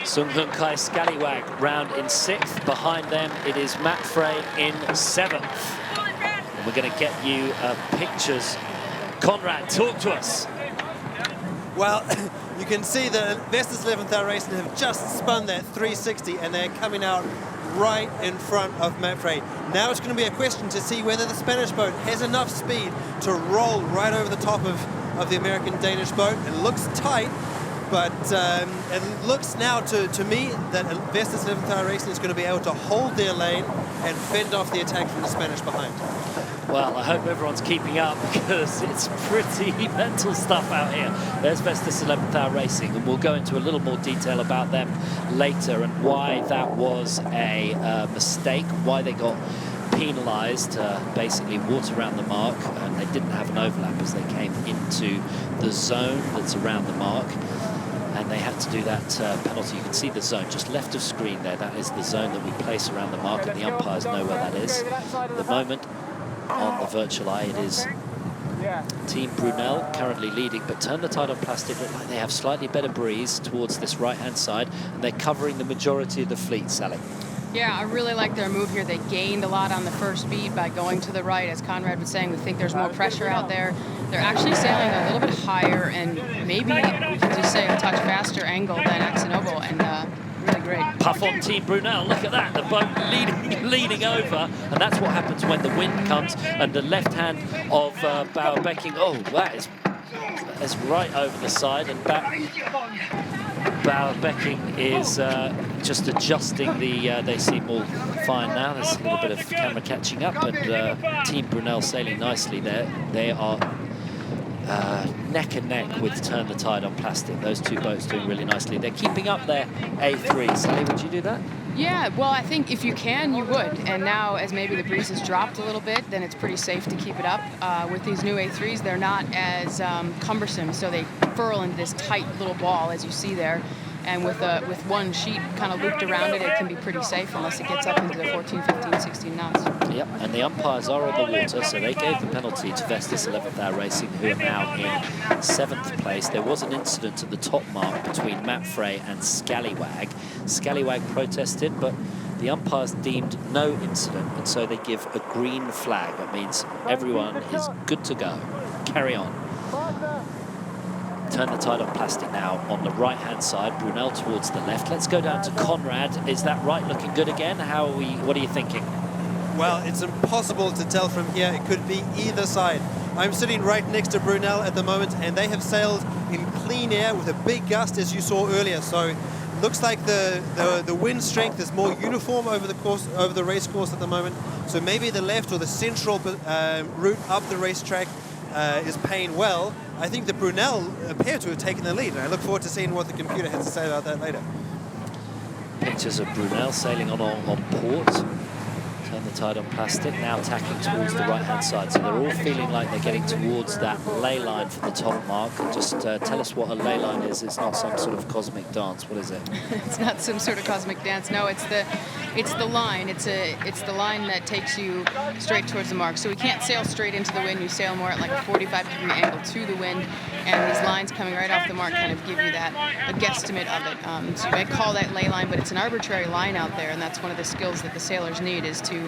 Sung Hun Kai Scallywag round in 6th. Behind them, it is Matt Frey in 7th. And we're going to get you pictures. Conrad, talk to us. Well, you can see the Vestas 11th Hour Racing have just spun that 360, and they're coming out right in front of Matt Frey. Now it's going to be a question to see whether the Spanish boat has enough speed to roll right over the top of the American-Danish boat. It looks tight, but it looks now to me that Vestas 11th Hour Racing is going to be able to hold their lane and fend off the attack from the Spanish behind. Well, I hope everyone's keeping up because it's pretty mental stuff out here. There's Vestas 11th Hour Racing, and we'll go into a little more detail about them later and why that was a mistake, why they got penalised, basically water around the mark, and they didn't have an overlap as they came into the zone that's around the mark. And they had to do that penalty. You can see the zone just left of screen there. That is the zone that we place around the mark, and the umpires know where that is. At the moment, on the virtual eye, it is Team Brunel currently leading, but Turn the Tide on Plastic look like they have slightly better breeze towards this right-hand side, and they're covering the majority of the fleet, Sally. Yeah, I really like their move here. They gained a lot on the first beat by going to the right. As Conrad was saying, we think there's more pressure out there. They're actually sailing a little bit higher and maybe we can just say a touch faster angle than Axo Nobel, and really great. Puff on Team Brunel, look at that, the boat leaning over, and that's what happens when the wind comes, and the left hand of Bauer-Becking, oh, that's right over the side, and back. Bauer-Becking is just adjusting they seem all fine now. There's a little bit of camera catching up, and Team Brunel sailing nicely there. They are neck and neck with Turn the Tide on Plastic. Those two boats doing really nicely. They're keeping up their A3. Sally, would you do that? Yeah, well, I think if you can, you would. And now, as maybe the breeze has dropped a little bit, then it's pretty safe to keep it up. With these new A3s, they're not as cumbersome, so they furl into this tight little ball, as you see there. And with one sheet kind of looped around it, it can be pretty safe unless it gets up into the 14, 15, 16 knots. Yep, and the umpires are on the water, so they gave the penalty to Vestas 11th Hour Racing, who are now in 7th place. There was an incident at the top mark between Matt Frey and Scallywag. Scallywag protested, but the umpires deemed no incident, and so they give a green flag. That means everyone is good to go. Carry on. Turn the tide on plastic now on the right-hand side. Brunel towards the left. Let's go down to Conrad. Is that right? Looking good again? How are we? What are you thinking? Well, it's impossible to tell from here. It could be either side. I'm sitting right next to Brunel at the moment, and they have sailed in clean air with a big gust, as you saw earlier. So looks like the wind strength is more uniform over the race course at the moment. So maybe the left or the central route up the racetrack is paying well. I think the Brunel appear to have taken the lead, and I look forward to seeing what the computer has to say about that later. Pictures of Brunel sailing on port. Turn the tide on plastic, now tacking towards the right-hand side. So they're all feeling like they're getting towards that ley line for the top mark. Just tell us what a ley line is. It's not some sort of cosmic dance. What is it? It's not some sort of cosmic dance. No, it's the line. It's the line that takes you straight towards the mark. So we can't sail straight into the wind. You sail more at like a 45-degree angle to the wind, and these lines coming right off the mark kind of give you a guesstimate of it. So you might call that ley line, but it's an arbitrary line out there, and that's one of the skills that the sailors need is to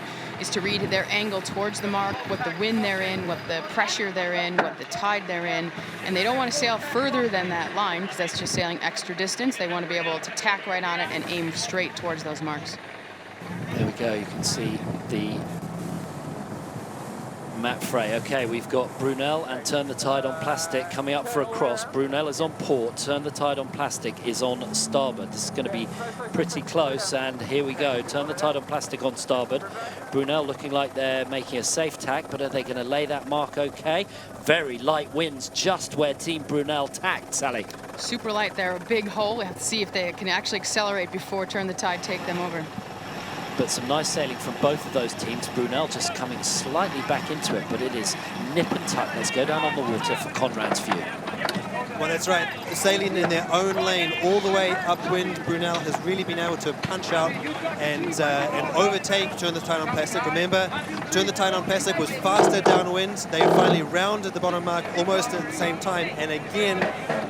read their angle towards the mark, what the wind they're in, what the pressure they're in, what the tide they're in, and they don't want to sail further than that line because that's just sailing extra distance. They want to be able to tack right on it and aim straight towards those marks. There we go. You can see the Matt Frey. Okay, we've got Brunel and Turn the Tide on Plastic coming up for a cross. Brunel is on port. Turn the Tide on Plastic is on starboard. This is going to be pretty close, and here we go. Turn the Tide on Plastic on starboard. Brunel looking like they're making a safe tack, but are they going to lay that mark okay? Very light winds just where Team Brunel tacked, Sally. Super light there, a big hole. We have to see if they can actually accelerate before Turn the Tide take them over. But some nice sailing from both of those teams. Brunel just coming slightly back into it, but it is nip and tuck. Let's go down on the water for Conrad's view. Well, that's right. Sailing in their own lane all the way upwind, Brunel has really been able to punch out and overtake Turn the Tide on Plastic. Remember, Turn the Tide on Plastic was faster downwind. They finally rounded the bottom mark almost at the same time, and again,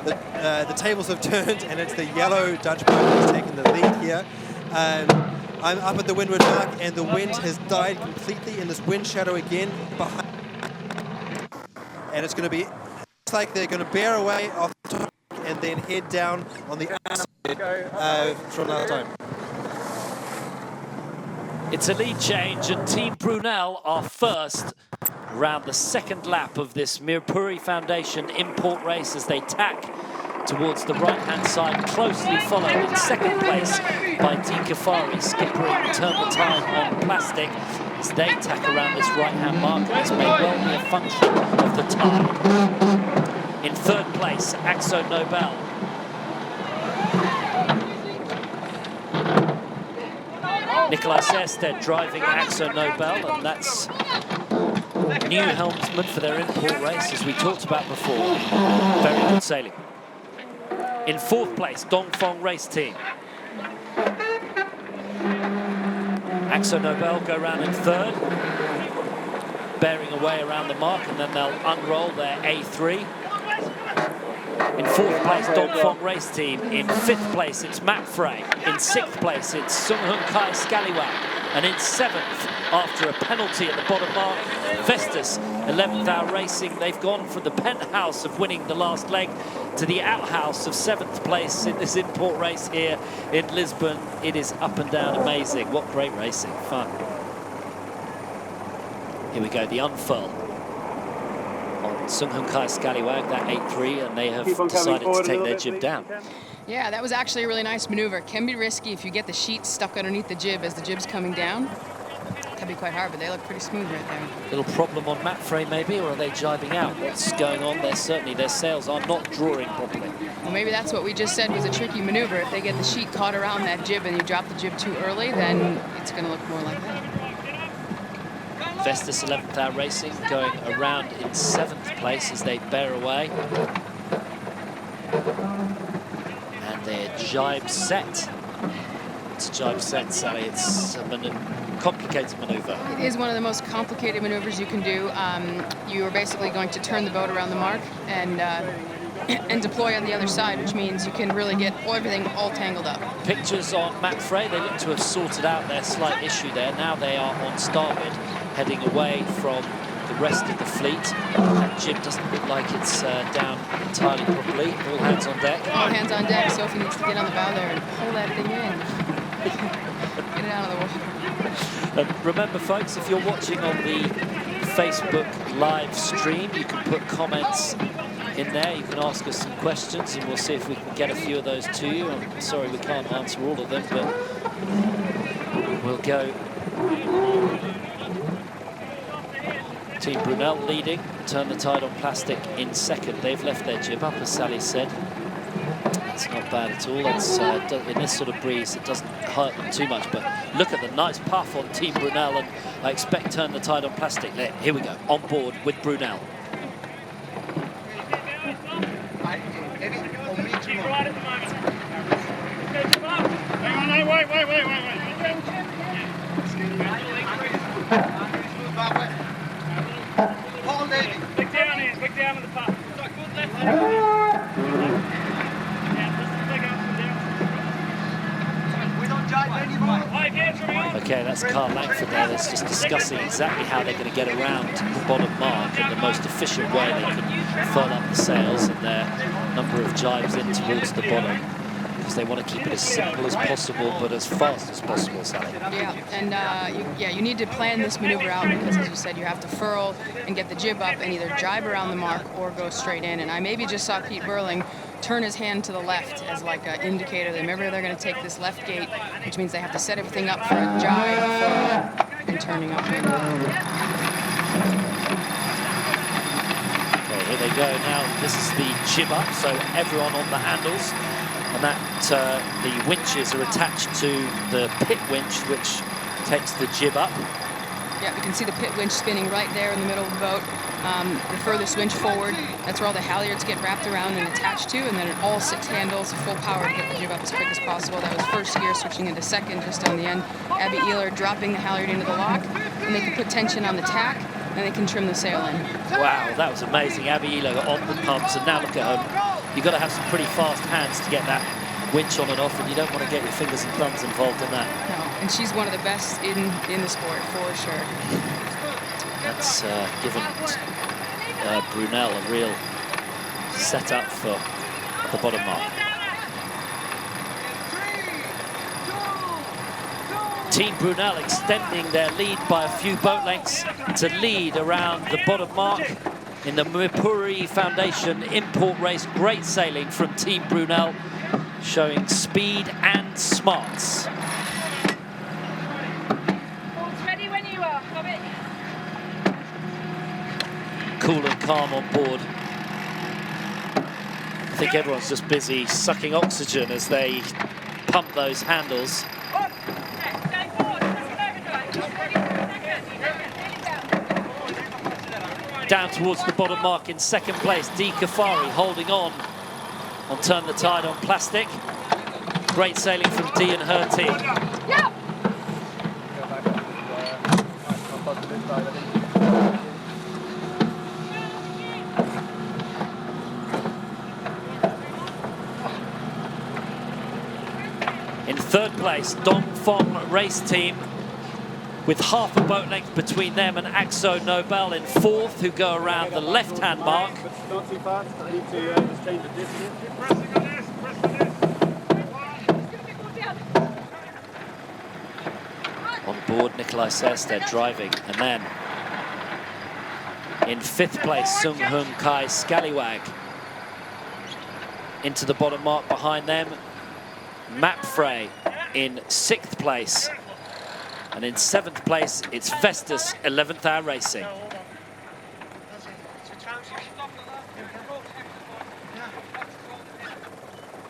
the tables have turned, and it's the yellow Dutch boat that's taken the lead here. I'm up at the windward mark, and the wind has died completely in this wind shadow again behind. And it's going to be, looks like they're going to bear away off the top and then head down on the outside from another time. It's a lead change, and Team Brunel are first around the second lap of this Mirpuri Foundation In-Port Race as they tack towards the right-hand side, closely followed in second place by Team Kafari, skippering Turn the Tide on Plastic as they tack around this right-hand mark, and this may well be a function of the tide. In third place, Axo Nobel. Nikolai Sersted driving Axo Nobel, and that's new helmsman for their In-Port Race, as we talked about before. Very good sailing. In fourth place, Dongfeng Race Team. Axo Nobel go round in third, bearing away around the mark, and then they'll unroll their A3. In fourth place, Dongfeng Race Team. In fifth place, it's Matt Frey. In sixth place, it's Sung Hun Kai Scallywag. And in seventh, after a penalty at the bottom mark, Vestas, 11th Hour Racing. They've gone from the penthouse of winning the last leg to the outhouse of 7th place in this In-Port Race here in Lisbon. It is up and down amazing. What great racing, fun. Here we go, the unfurl on Sung Hun Kai Scallywag, that 8-3, and they have decided to take their jib down. Yeah, that was actually a really nice maneuver. Can be risky if you get the sheet stuck underneath the jib as the jib's coming down. Can be quite hard, but they look pretty smooth right there. Little problem on Matt Frey maybe, or are they jibing out? What's going on there? Certainly their sails are not drawing properly. Well, maybe that's what we just said was a tricky maneuver. If they get the sheet caught around that jib and you drop the jib too early, then it's going to look more like that. Vestas 11th Hour Racing going around in 7th place as they bear away. And their jibe set. It's a jibe set, Sally. It's a complicated maneuver. It is one of the most complicated maneuvers you can do. You are basically going to turn the boat around the mark, and and deploy on the other side, which means you can really get everything all tangled up. Pictures on Matt Frey. They look to have sorted out their slight issue there. Now they are on starboard, heading away from the rest of the fleet. That jib doesn't look like it's down entirely properly. All hands on deck. All hands on deck. Sophie needs to get on the bow there and pull that thing in. Get it out of the water. And remember, folks, if you're watching on the Facebook live stream, you can put comments in there. You can ask us some questions, and we'll see if we can get a few of those to you. I'm sorry we can't answer all of them, but we'll go. Team Brunel leading, Turn the Tide on Plastic in second. They've left their jib up, as Sally said. That's not bad at all. It's, in this sort of breeze, it doesn't hurt them too much, but look at the nice puff on Team Brunel, and I expect Turn the Tide on Plastic there. Here we go, on board with Brunel. Big down in the puff. Okay, that's Carl Langford there that's just discussing exactly how they're going to get around the bottom mark in the most efficient way they can furl up the sails and their number of jives in towards the bottom, because they want to keep it as simple as possible but as fast as possible, Sally. Yeah, and you need to plan this maneuver out, because as you said, you have to furl and get the jib up and either jibe around the mark or go straight in. And I maybe just saw Pete Burling turn his hand to the left as like an indicator that maybe they're going to take this left gate, which means they have to set everything up for a jibe, furl, and turning up. Okay, here they go now. This is the jib up, so everyone on the handles, and that the winches are attached to the pit winch, which takes the jib up. Yeah, you can see the pit winch spinning right there in the middle of the boat. The furthest winch forward, that's where all the halyards get wrapped around and attached to, and then all 6 handles, full power to get the jib up as quick as possible. That was first gear, switching into second just on the end. Abby Ehler dropping the halyard into the lock, and they can put tension on the tack, and they can trim the sail in. Wow, that was amazing. Abby Ehler on the pumps, and now look at her. You've got to have some pretty fast hands to get that winch on and off, and you don't want to get your fingers and thumbs involved in that. No, and she's one of the best in the sport, for sure. That's given Brunel a real setup for the bottom mark. Team Brunel extending their lead by a few boat lengths to lead around the bottom mark in the Mirpuri Foundation In-Port Race. Great sailing from Team Brunel, showing speed and smarts. Ready when you are, Bobby. Cool and calm on board. I think everyone's just busy sucking oxygen as they pump those handles. Down towards the bottom mark in second place, Dee Kafari holding on Turn the Tide on Plastic. Great sailing from Dee and her team. Yeah. In third place, Dong Fong race team, with half a boat length between them and Axo Nobel in fourth, who go around the left-hand mark. Not too fast, I need to just change the distance. On board, Nikolai Serstedt driving, and then in fifth place, Sung Hung Kai Scallywag. Into the bottom mark behind them, Matt Frey in sixth place. And in seventh place, it's Festus 11th Hour Racing.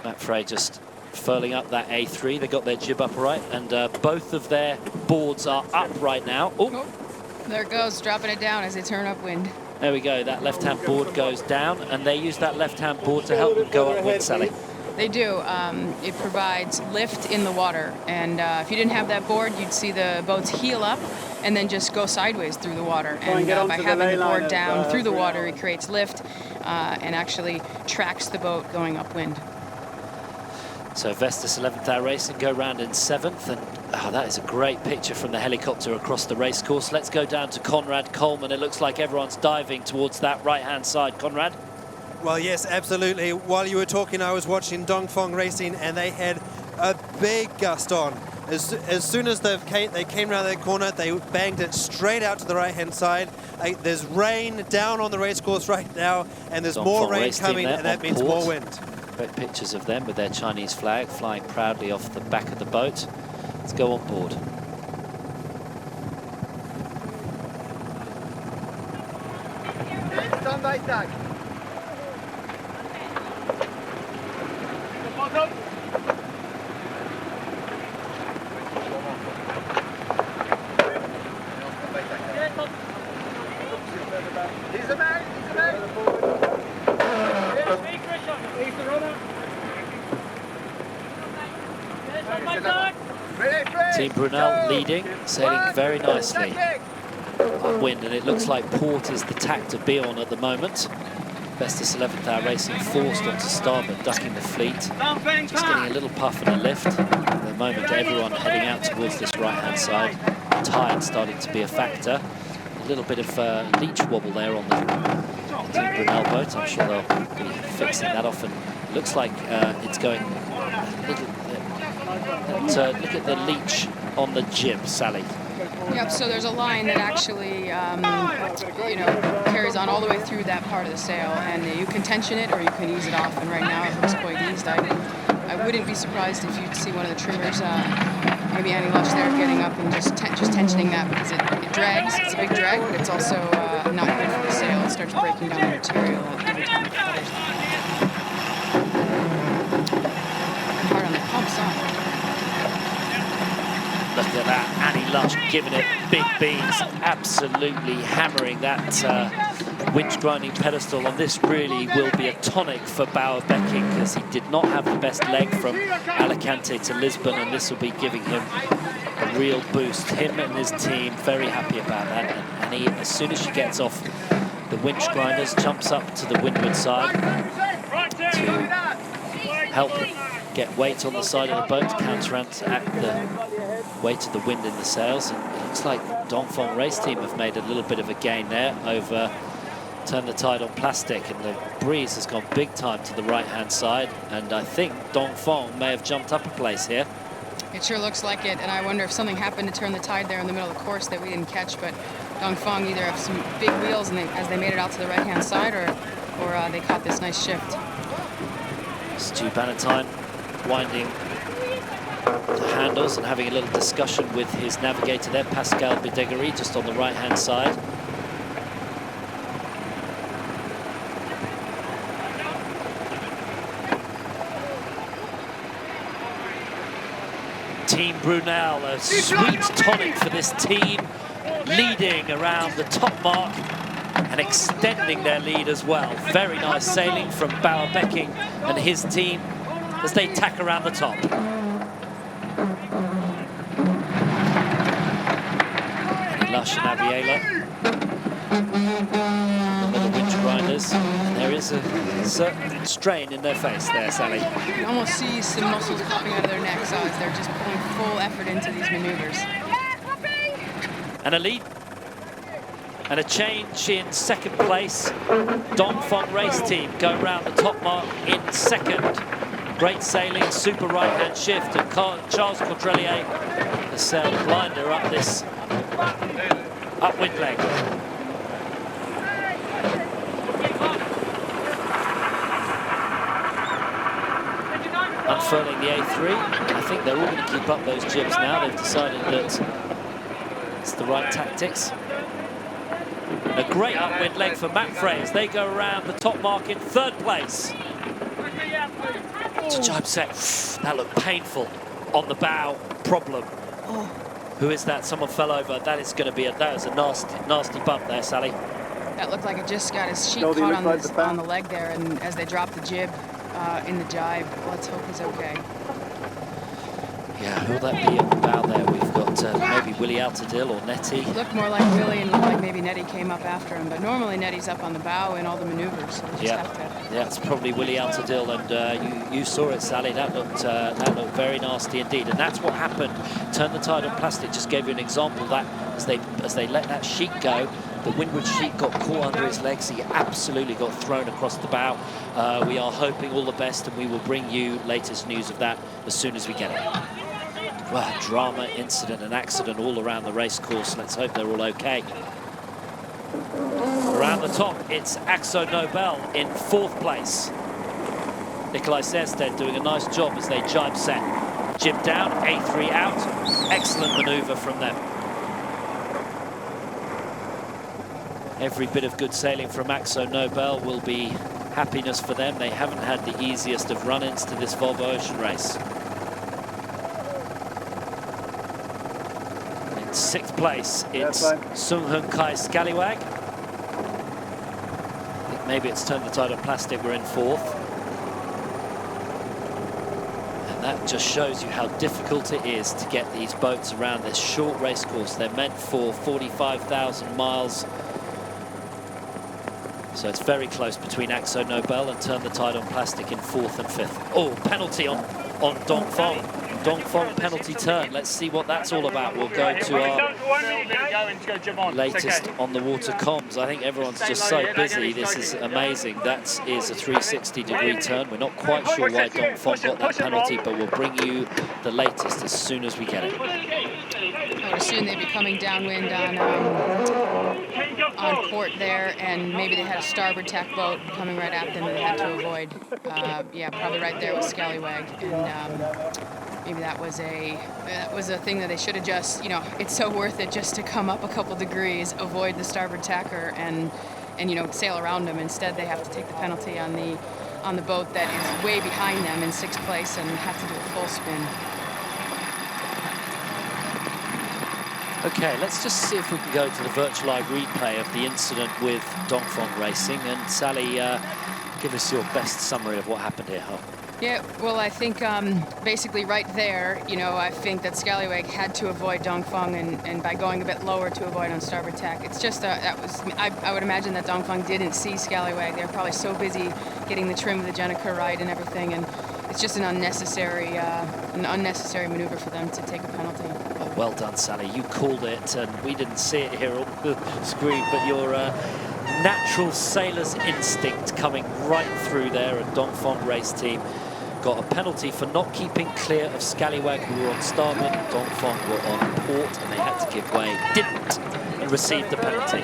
Matt Frey just furling up that A3. They got their jib up right, and both of their boards are up right now. Oh, there it goes, dropping it down as they turn upwind. There we go, that left-hand board goes down, and they use that left-hand board to help them go upwind, Sally. They do. It provides lift in the water, and if you didn't have that board, you'd see the boats heel up, and then just go sideways through the water. Try and And get by onto the having ley the line board of, down through the Brunel. water, it creates lift and actually tracks the boat going upwind. So Vestas 11th Hour Racing go round in 7th, and that is a great picture from the helicopter across the racecourse. Let's go down to Conrad Coleman. It looks like everyone's diving towards that right-hand side. Conrad? Well, yes, absolutely. While you were talking, I was watching Dongfeng Racing, and they had a big gust on. As soon as they came around that corner, they banged it straight out to the right-hand side. There's rain down on the racecourse right now, and there's more rain coming, and that means more wind. Great pictures of them with their Chinese flag flying proudly off the back of the boat. Let's go on board. Stand by tag. Team Brunel leading, sailing very nicely upwind, and it looks like port is the tack to be on at the moment. Vestas 11th Hour Racing forced onto starboard, ducking the fleet. Just getting a little puff and a lift. At the moment, everyone heading out towards this right-hand side. Tide starting to be a factor. A little bit of leech wobble there on the Team Brunel boat. I'm sure they'll be fixing that off, and it looks like it's going a little bit. Look at the leech on the jib, Sally. Yep, so there's a line that actually, carries on all the way through that part of the sail, and you can tension it or you can ease it off, and right now it looks quite eased. I wouldn't be surprised if you'd see one of the trimmers, maybe Annie Lush there, getting up and just tensioning that, because it drags. It's a big drag, but it's also not good for the sail. It starts breaking down the material every time it flutters. Hard on the pumps on. Look at that, Annie Lush giving it big beans, absolutely hammering that winch grinding pedestal, and this really will be a tonic for Bauer Becking, because he did not have the best leg from Alicante to Lisbon, and this will be giving him a real boost. Him and his team very happy about that, and he, as soon as she gets off the winch grinders, jumps up to the windward side to help get weight on the side of the boat, counteract the weight of the wind in the sails. And it looks like Dongfeng Race Team have made a little bit of a gain there over Turn the Tide on Plastic, and the breeze has gone big time to the right-hand side, and I think Dongfeng may have jumped up a place here. It sure looks like it, and I wonder if something happened to turn the tide there in the middle of the course that we didn't catch, but Dongfeng either have some big wheels and as they made it out to the right-hand side, or they caught this nice shift. Stu Bannatyne winding the handles and having a little discussion with his navigator there, Pascal Bidegari, just on the right-hand side. Team Brunel, a sweet tonic for this team, leading around the top mark and extending their lead as well. Very nice sailing from Bauer Becking and his team as they tack around the top. Annie Lush and Aviela. Another winch grinders. And there is a certain strain in their face there, Sally. You can almost see some muscles popping out of their necks as they're just putting full effort into these maneuvers. And a lead. And a change in second place. Dongfeng Race Team go round the top mark in second. Great sailing, super right-hand shift, and Charles Quadrelier has sailed a blinder up this upwind leg. Unfurling the A3. I think they're all going to keep up those jibs now. They've decided that it's the right tactics. And a great upwind leg for Matt Frey as they go around the top mark in third place. To jibe set. That looked painful on the bow. Problem. Oh. Who is that? Someone fell over. That is going to be that was a nasty bump there, Sally. That looked like it just got his sheet caught on the leg there, and as they dropped the jib in the jibe, let's hope he's okay. Yeah, who'll that be at the bow there? We've got maybe Willie Altadil or Nettie. It looked more like Willie and looked like maybe Nettie came up after him, but normally Nettie's up on the bow in all the maneuvers, so we just have to... Yeah, it's probably Willie Altadil, and you saw it, Sally. That looked very nasty indeed, and that's what happened. Turn the Tide on Plastic just gave you an example that as they let that sheet go, the windward sheet got caught under his legs. He absolutely got thrown across the bow. We are hoping all the best, and we will bring you latest news of that as soon as we get it. Well, drama, incident and accident all around the race course. Let's hope they're all okay. Around the top, it's Axo Nobel in 4th place. Nikolai Sersted doing a nice job as they jibe set. Jib down, A3 out. Excellent maneuver from them. Every bit of good sailing from Axo Nobel will be happiness for them. They haven't had the easiest of run-ins to this Volvo Ocean race. In 6th place, it's Sung Hun Kai Scallywag. I think maybe it's Turn the Tide on Plastic. We're in 4th. And that just shows you how difficult it is to get these boats around this short race course. They're meant for 45,000 miles. So it's very close between Axo Nobel and Turn the Tide on Plastic in 4th and 5th. Oh, penalty on Dongfeng. Dongfeng penalty turn. Let's see what that's all about. We'll go to our latest on the water comms. I think everyone's just so busy. This is amazing. That is a 360-degree turn. We're not quite sure why Dongfeng got that penalty, but we'll bring you the latest as soon as we get it. I would assume they'd be coming downwind on port there, and maybe they had a starboard tack boat coming right at them and they had to avoid. Yeah, probably right there with Scallywag, and maybe that was a thing that they should have just, you know, it's so worth it just to come up a couple degrees, avoid the starboard tacker, and you know, sail around them. Instead, they have to take the penalty on the boat that is way behind them in 6th place and have to do a full spin. Okay, let's just see if we can go to the virtual eye replay of the incident with Dongfeng Racing. And Sally, give us your best summary of what happened here. Yeah, well, I think basically right there, you know, I think that Scallywag had to avoid Dongfeng, and by going a bit lower to avoid on starboard tack. It's just I would imagine that Dongfeng didn't see Scallywag. They're probably so busy getting the trim of the Jenica right and everything, and it's just an unnecessary maneuver for them to take a penalty. Oh, well done, Sally. You called it, and we didn't see it here on the screen, but your natural sailor's instinct coming right through there, and Dongfeng race team got a penalty for not keeping clear of Scallywag, who were on starboard. Dongfeng were on port, and they had to give way. Didn't, and received the penalty.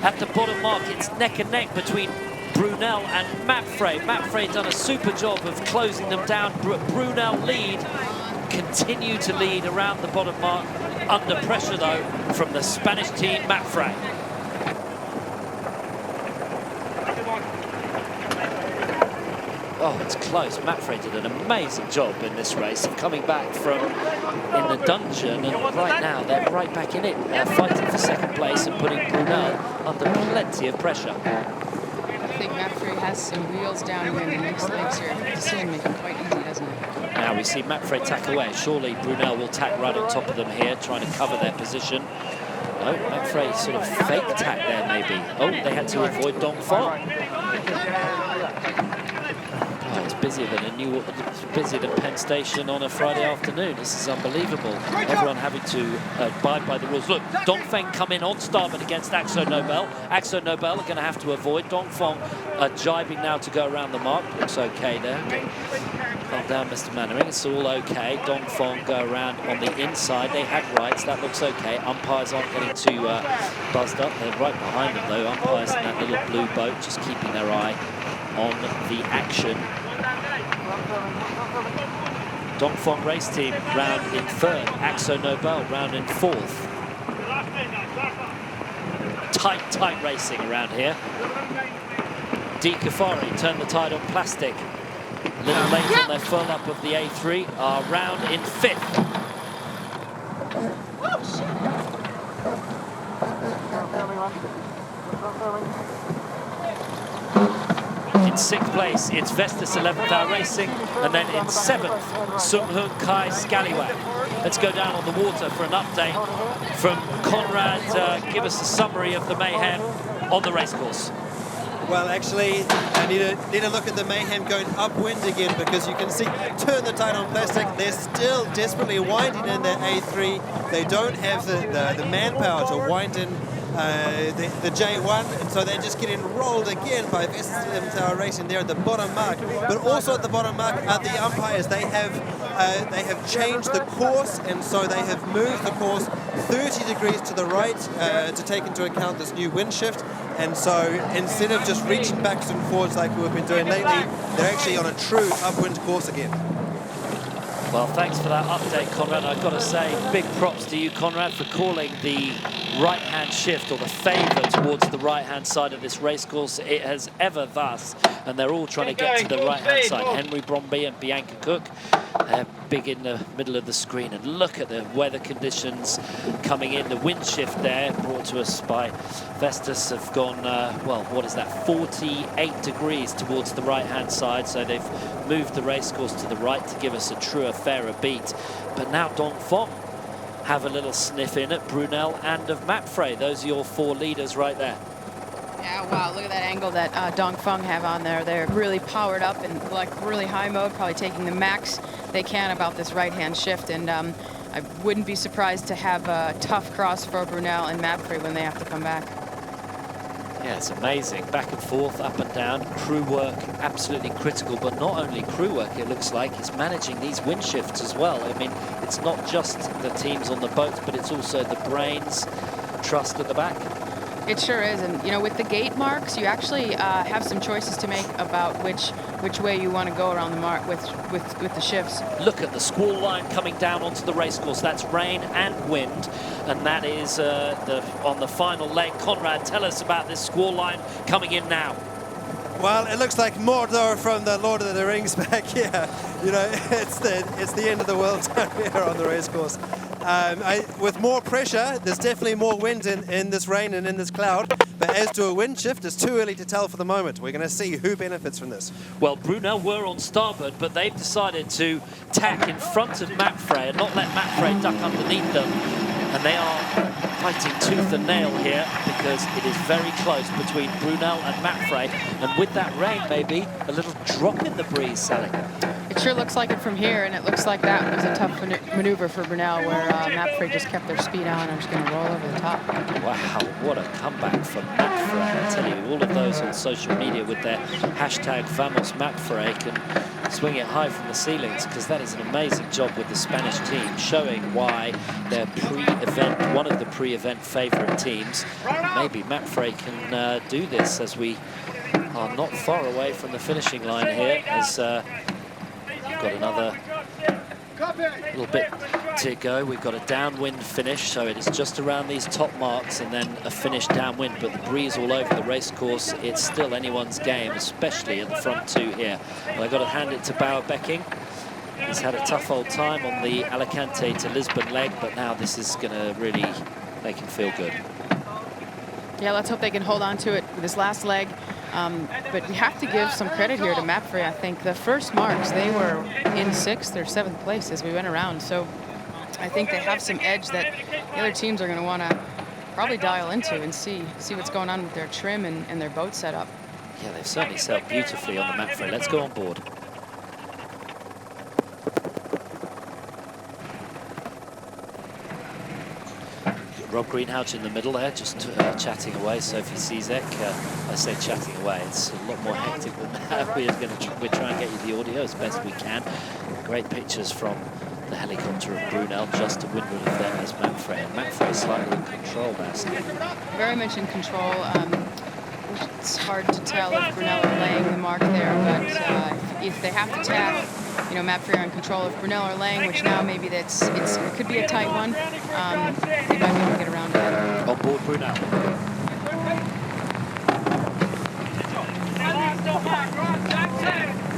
At the bottom mark, it's neck and neck between Brunel and Mapfre. Mapfre done a super job of closing them down. Brunel continue to lead around the bottom mark. Under pressure, though, from the Spanish team, Mapfre. Oh, it's close. Mapfre did an amazing job in this race of coming back from in the dungeon, and right now they're right back in it, fighting for 2nd place and putting Brunel under plenty of pressure. I think Mapfre has some wheels downwind and makes your decision making quite easy, doesn't it? Now we see Mapfre tack away. Surely Brunel will tack right on top of them here, trying to cover their position. No, Mapfre sort of fake tack there, maybe. Oh, they had to avoid Dongfeng. Oh, it's busier than Penn Station on a Friday afternoon. This is unbelievable. Everyone having to abide by the rules. Look, Dongfeng come in on starboard against Axo Nobel. Axo Nobel are going to have to avoid. Dongfeng jibing now to go around the mark. Looks okay there. Calm down, Mr. Mannering. It's all okay. Dongfeng go around on the inside. They had rights. That looks okay. Umpires aren't getting too buzzed up. They're right behind them, though. Umpires in that little blue boat just keeping their eye on the action. Dongfeng race team round in 3rd. Axo Nobel round in 4th. Tight racing around here. D. Kafari Turn the Tide on Plastic. A little late on their full up of the A3 are round in 5th. In 6th place, it's Vestas 11th Hour Racing, and then in 7th, Sunghun Kai Scallywag. Let's go down on the water for an update from Conrad. Give us a summary of the mayhem on the racecourse. Well, actually, I need to look at the mayhem going upwind again, because you can see, turn the tide on plastic, they're still desperately winding in their A3. They don't have the manpower to wind in the J1, and so they're just getting rolled again by Vestas 11th Hour Racing there at the bottom mark. But also at the bottom mark are the umpires. They have changed the course, and so they have moved the course 30 degrees to the right to take into account this new wind shift. And so instead of just reaching backwards and forwards like we've been doing lately, they're actually on a true upwind course again. Well, thanks for that update, Conrad. I've got to say, big props to you, Conrad, for calling the right-hand shift, or the favour towards the right-hand side of this racecourse. It has ever thus, and they're all trying to get to the right-hand side. Henry Bromby and Bianca Cook, they're big in the middle of the screen. And look at the weather conditions coming in. The wind shift there, brought to us by Vestas, have gone, well, what is that, 48 degrees towards the right-hand side. So they've moved the racecourse to the right to give us a truer, fairer beat. But now Dongfeng have a little sniff in at Brunel and of Mapfre. Those are your 4 leaders right there. Yeah, wow, look at that angle that Dongfeng have on there. They're really powered up and like really high mode, probably taking the max they can about this right-hand shift. And I wouldn't be surprised to have a tough cross for Brunel and Mapfre when they have to come back. Yeah, it's amazing. Back and forth, up and down. Crew work, absolutely critical. But not only crew work, it looks like, it's managing these wind shifts as well. I mean, it's not just the teams on the boats, but it's also the brains, trust at the back. It sure is, and you know, with the gate marks, you actually have some choices to make about which way you want to go around the mark with the shifts. Look at the squall line coming down onto the racecourse. That's rain and wind, and that is on the final leg. Conrad, tell us about this squall line coming in now. Well, it looks like Mordor from the Lord of the Rings back here. You know, it's the end of the world down here on the racecourse. With more pressure, there's definitely more wind in this rain and in this cloud. But as to a wind shift, it's too early to tell for the moment. We're going to see who benefits from this. Well, Brunel were on starboard, but they've decided to tack in front of Mapfre and not let Mapfre duck underneath them. And they are fighting tooth and nail here, because it is very close between Brunel and Mapfre. And with that rain, maybe a little drop in the breeze, Sally. It sure looks like it from here, and it looks like that was a tough maneuver for Brunel, where Mapfre just kept their speed on and was going to roll over the top. Wow, what a comeback from Mapfre. I tell you, all of those on social media with their hashtag #VamosMapfre can swing it high from the ceilings, because that is an amazing job with the Spanish team, showing why they're one of the pre-event favourite teams. Maybe Mapfre can do this, as we are not far away from the finishing line here, as we've got another little bit to go. We've got a downwind finish, so it is just around these top marks and then a finish downwind, but the breeze all over the racecourse. It's still anyone's game, especially at the front 2 here. Well, I've got to hand it to Bauer Becking. He's had a tough old time on the Alicante to Lisbon leg, but now this is going to really make him feel good. Yeah, let's hope they can hold on to it with this last leg. But we have to give some credit here to Mapfre. I think the first marks, they were in 6th or 7th place as we went around. So I think they have some edge that the other teams are going to want to probably dial into and see what's going on with their trim and their boat setup. Yeah, they've certainly sailed beautifully on the Mapfre. Let's go on board. Rob Greenhalgh in the middle there, just chatting away. Sophie Cizek, I say chatting away, it's a lot more hectic than that. We're trying to get you the audio as best we can. Great pictures from the helicopter of Brunel, just to windward of them as Mapfre. And Mapfre slightly in control now, Steve. Very much in control. It's hard to tell if Brunel are laying the mark there, but if they have to tack, you know, Mapfre are in control. If Brunel are laying, which now maybe it could be a tight one, they might be able to get around that. On board Brunel.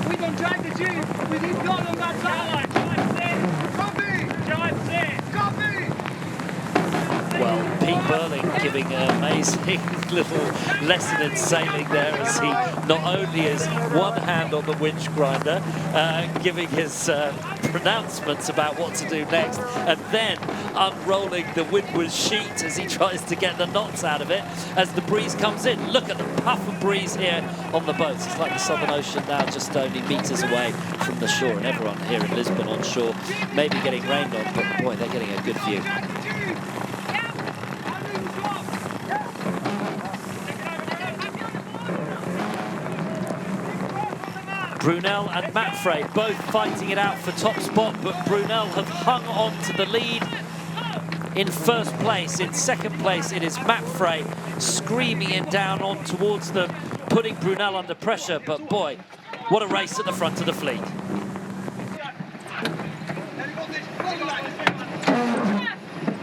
We've been dragged the tube. We need God on that side. Copy! Copy! Well, Pete Burling giving an amazing little lesson in sailing there, as he not only is one hand on the winch grinder, giving his pronouncements about what to do next, and then unrolling the windward sheet as he tries to get the knots out of it as the breeze comes in. Look at the puff of breeze here on the boats. It's like the Southern Ocean now, just only meters away from the shore, and everyone here in Lisbon on shore maybe getting rained on, but boy, they're getting a good view. Brunel and Matfray both fighting it out for top spot, but Brunel have hung on to the lead in first place. In second place, it is Matfray screaming in down on towards them, putting Brunel under pressure, but boy, what a race at the front of the fleet.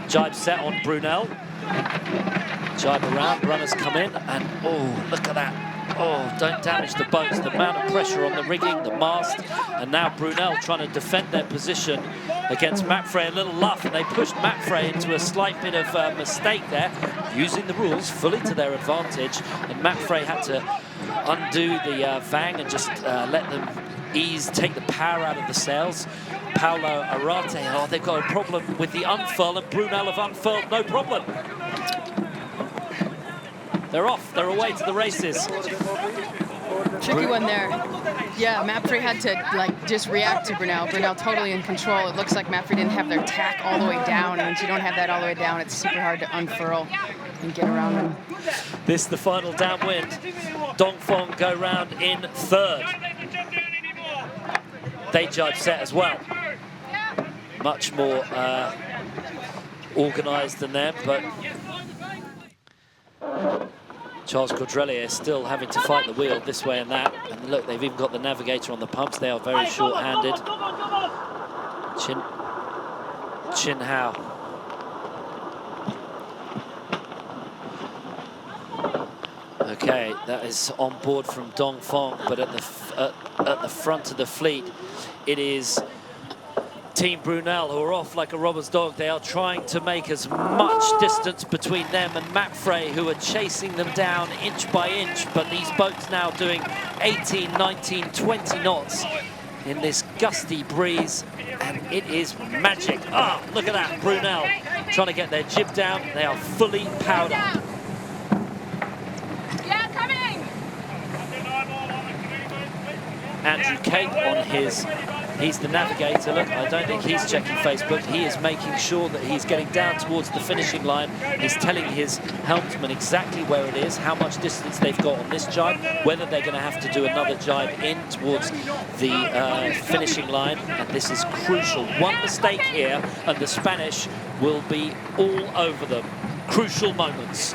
Jibe set on Brunel. Jibe around, runners come in, and oh, look at that. Oh, don't damage the boats. The amount of pressure on the rigging, the mast, and now Brunel trying to defend their position against Matfray. A little luff, and they pushed Matfray into a slight bit of mistake there, using the rules fully to their advantage, and Matfray had to undo the vang and just let them ease, take the power out of the sails. Paulo Arate, oh, they've got a problem with the unfurl, and Brunel have unfurled, no problem. They're off, they're away to the races. Tricky one there. Yeah, Matfray had to like just react to Brunel. Brunel totally in control. It looks like Matfray didn't have their tack all the way down, and once you don't have that all the way down, it's super hard to unfurl and get around them. This the final downwind. Dongfeng go round in third. They Jibe set as well. Much more organised than them, but Charles Caudrelier is still having to fight the wheel this way and that. And look, they've even got the navigator on the pumps. They are very short-handed. Chin Hao. Okay, that is on board from Dongfeng, but at the front of the fleet, it is Team Brunel, who are off like a robber's dog. They are trying to make as much distance between them and Matfray, who are chasing them down inch by inch. But these boats now doing 18, 19, 20 knots in this gusty breeze, and it is magic. Ah, look at that, Brunel trying to get their jib down. They are fully powered up. Yeah, coming! Andrew Cape on his... He's the navigator. Look, I don't think he's checking Facebook. He is making sure that he's getting down towards the finishing line. He's telling his helmsman exactly where it is, how much distance they've got on this jibe, whether they're going to have to do another jibe in towards the finishing line. And this is crucial. One mistake here, and the Spanish will be all over them. Crucial moments.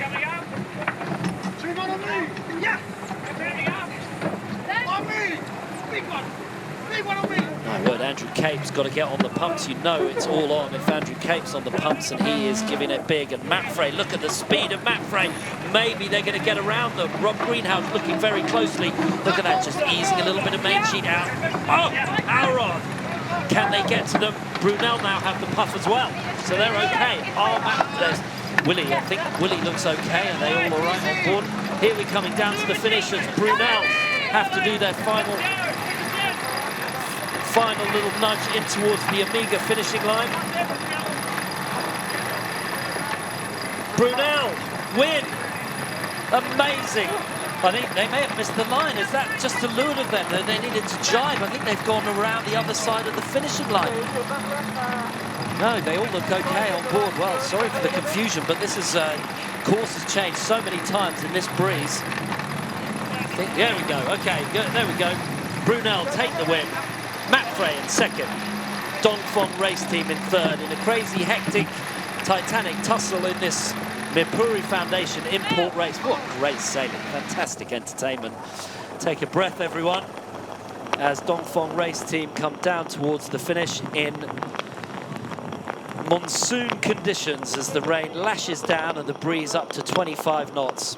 My word, Andrew Cape's got to get on the pumps. You know it's all on if Andrew Cape's on the pumps, and he is giving it big. And Matfray, look at the speed of Matfray. Maybe they're going to get around them. Rob Greenhouse looking very closely. Look at that, just easing a little bit of main sheet out. Oh, Aaron! Can they get to them? Brunel now have the puff as well, so they're okay. Oh, there's Willie. I think Willie looks okay. Are they all right on board? Here we're coming down to the finish as Brunel have to do their final little nudge in towards the Amiga finishing line. Brunel win. Amazing. I think they may have missed the line. Is that just a lure of them? They needed to jibe. I think they've gone around the other side of the finishing line. No, they all look okay on board. Well, sorry for the confusion, but this is course has changed so many times in this breeze. There we go. Okay, there we go. Brunel take the win. Matfray in second. Dongfeng race team in third in a crazy, hectic, titanic tussle in this Mirpuri Foundation In-Port Race. What great sailing. Fantastic entertainment. Take a breath, everyone, as Dongfeng race team come down towards the finish in monsoon conditions as the rain lashes down and the breeze up to 25 knots.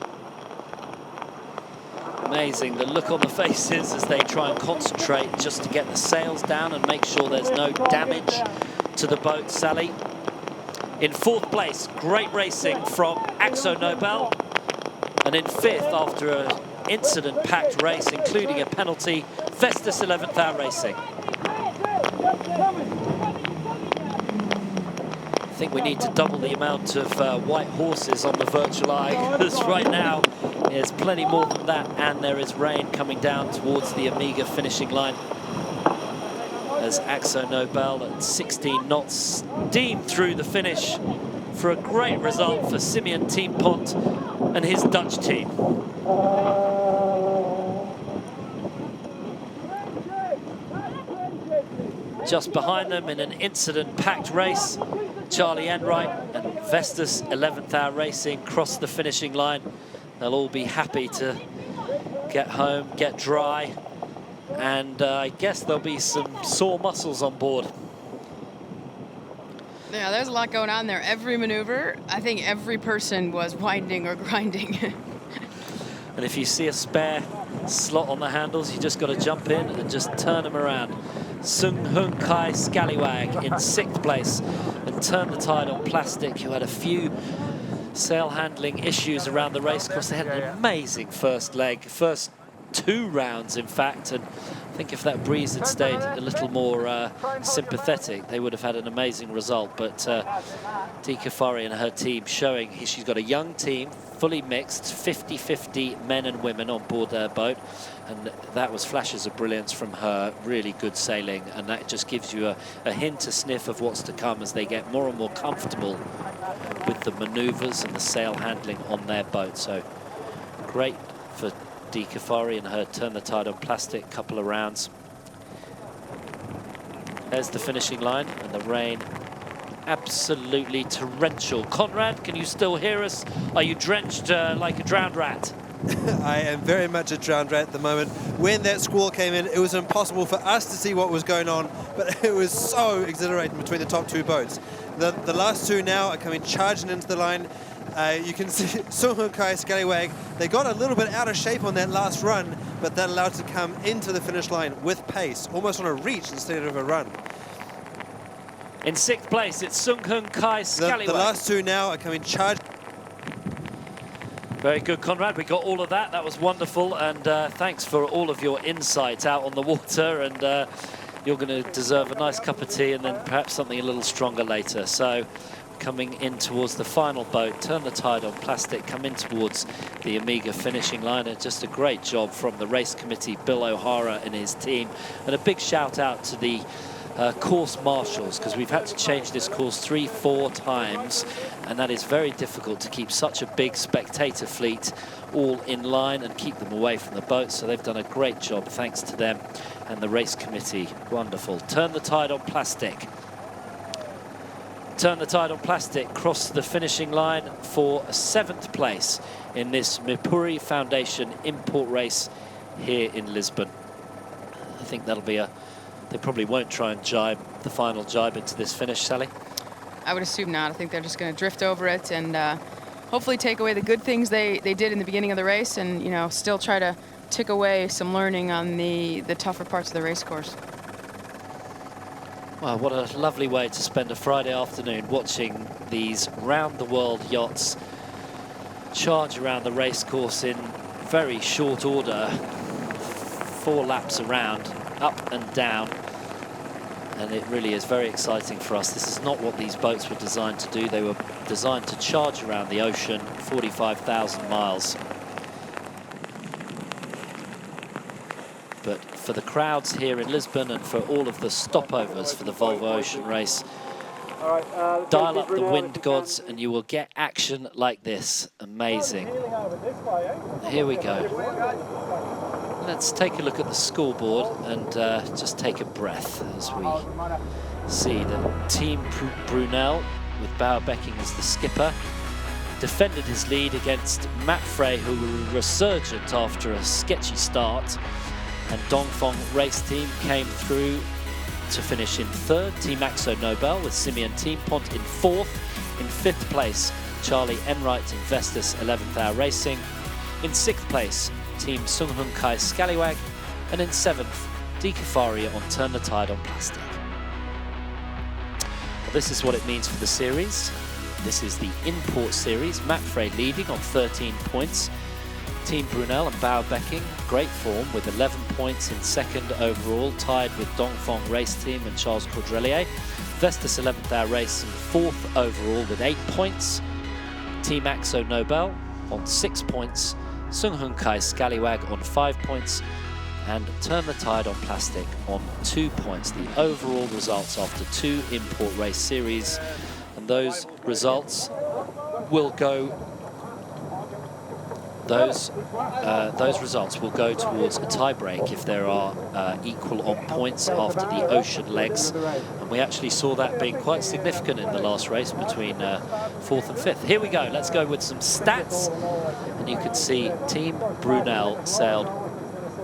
Amazing, the look on the faces as they try and concentrate just to get the sails down and make sure there's no damage to the boat, Sally. In fourth place, great racing from Axo Nobel. And in fifth, after an incident-packed race, including a penalty, Vestas 11th Hour Racing. I think we need to double the amount of white horses on the virtual eye, because right now there's plenty more than that, and there is rain coming down towards the Amiga finishing line. As Axo Nobel at 16 knots steamed through the finish for a great result for Simeon In-Port and his Dutch team. Just behind them in an incident-packed race, Charlie Enright and Vestas 11th Hour Racing cross the finishing line. They'll all be happy to get home, get dry, and I guess there'll be some sore muscles on board. Yeah, there's a lot going on there. Every maneuver, I think every person was winding or grinding. And if you see a spare slot on the handles, you just got to jump in and just turn them around. Sung Hung Kai Scallywag in 6th place and Turn the Tide on Plastic, who had a few sail handling issues around the race course. They had an amazing first leg, first 2 rounds in fact, and I think if that breeze had stayed a little more sympathetic, they would have had an amazing result. But Di Kafari and her team showing she's got a young team, fully mixed, 50-50 men and women on board their boat, and that was flashes of brilliance from her, really good sailing, and that just gives you a hint, a sniff of what's to come as they get more and more comfortable with the manoeuvres and the sail handling on their boat. So great for Di Kafari and her Turn the Tide on Plastic, couple of rounds. There's the finishing line, and the rain absolutely torrential. Conrad, can you still hear us? Are you drenched like a drowned rat? I am very much a drowned rat at the moment. When that squall came in, it was impossible for us to see what was going on, but it was so exhilarating between the top 2 boats. The last 2 now are coming charging into the line. You can see Sung Hung Kai Scallywag. They got a little bit out of shape on that last run, but that allowed to come into the finish line with pace, almost on a reach instead of a run. In 6th place, it's Sung Hung Kai Scallywag. The last 2 now are coming charged. Very good, Conrad. We got all of that. That was wonderful, and thanks for all of your insights out on the water, and you're going to deserve a nice cup of tea and then perhaps something a little stronger later. So coming in towards the final boat, Turn the Tide on Plastic, come in towards the Amiga finishing line, and just a great job from the race committee, Bill O'Hara and his team, and a big shout out to the course marshals, because we've had to change this course 3-4 times, and that is very difficult to keep such a big spectator fleet all in line and keep them away from the boat. So they've done a great job, thanks to them and the race committee. Wonderful. Turn the Tide on Plastic. Turn the Tide on Plastic crossed the finishing line for 7th place in this Mirpuri Foundation In-Port Race here in Lisbon. I think that'll be they probably won't try and jibe the final jibe into this finish, Sally. I would assume not. I think they're just going to drift over it and hopefully take away the good things they did in the beginning of the race, and, you know, still try to tick away some learning on the tougher parts of the race course. Well, what a lovely way to spend a Friday afternoon, watching these round-the-world yachts charge around the race course in very short order, 4 laps around, up and down, and it really is very exciting for us. This is not what these boats were designed to do. They were designed to charge around the ocean, 45,000 miles. But for the crowds here in Lisbon and for all of the stopovers for the Volvo Ocean Race, dial up the wind gods and you will get action like this. Amazing. Here we go. Let's take a look at the scoreboard and just take a breath as we see that Team Brunel, with Bauer Becking as the skipper, defended his lead against Matt Frey, who were resurgent after a sketchy start. And Dongfeng Race Team came through to finish in 3rd. Team Axo Nobel with Simeon In-Port in 4th. In 5th place, Charlie Enright and Vestas 11th Hour Racing. In 6th place, Team Sung Hung Kai Scallywag. And in 7th, Di Kafari on Turn the Tide on Plastic. Well, this is what it means for the series. This is the In-Port Series. Mapfre leading on 13 points. Team Brunel and Bao Becking, great form with 11 points in second overall, tied with Dongfeng Race Team and Charles Caudrelier. Vestas 11th hour race and 4th overall with 8 points. Team Axo Nobel on 6 points. Sung Hun Kai Scallywag on 5 points. And Turn the Tide on Plastic on 2 points. The overall results after 2 In-Port Race series. And those results will go Those results will go towards a tie-break if there are equal on points after the ocean legs. And we actually saw that being quite significant in the last race between 4th and 5th. Here we go. Let's go with some stats. And you can see Team Brunel sailed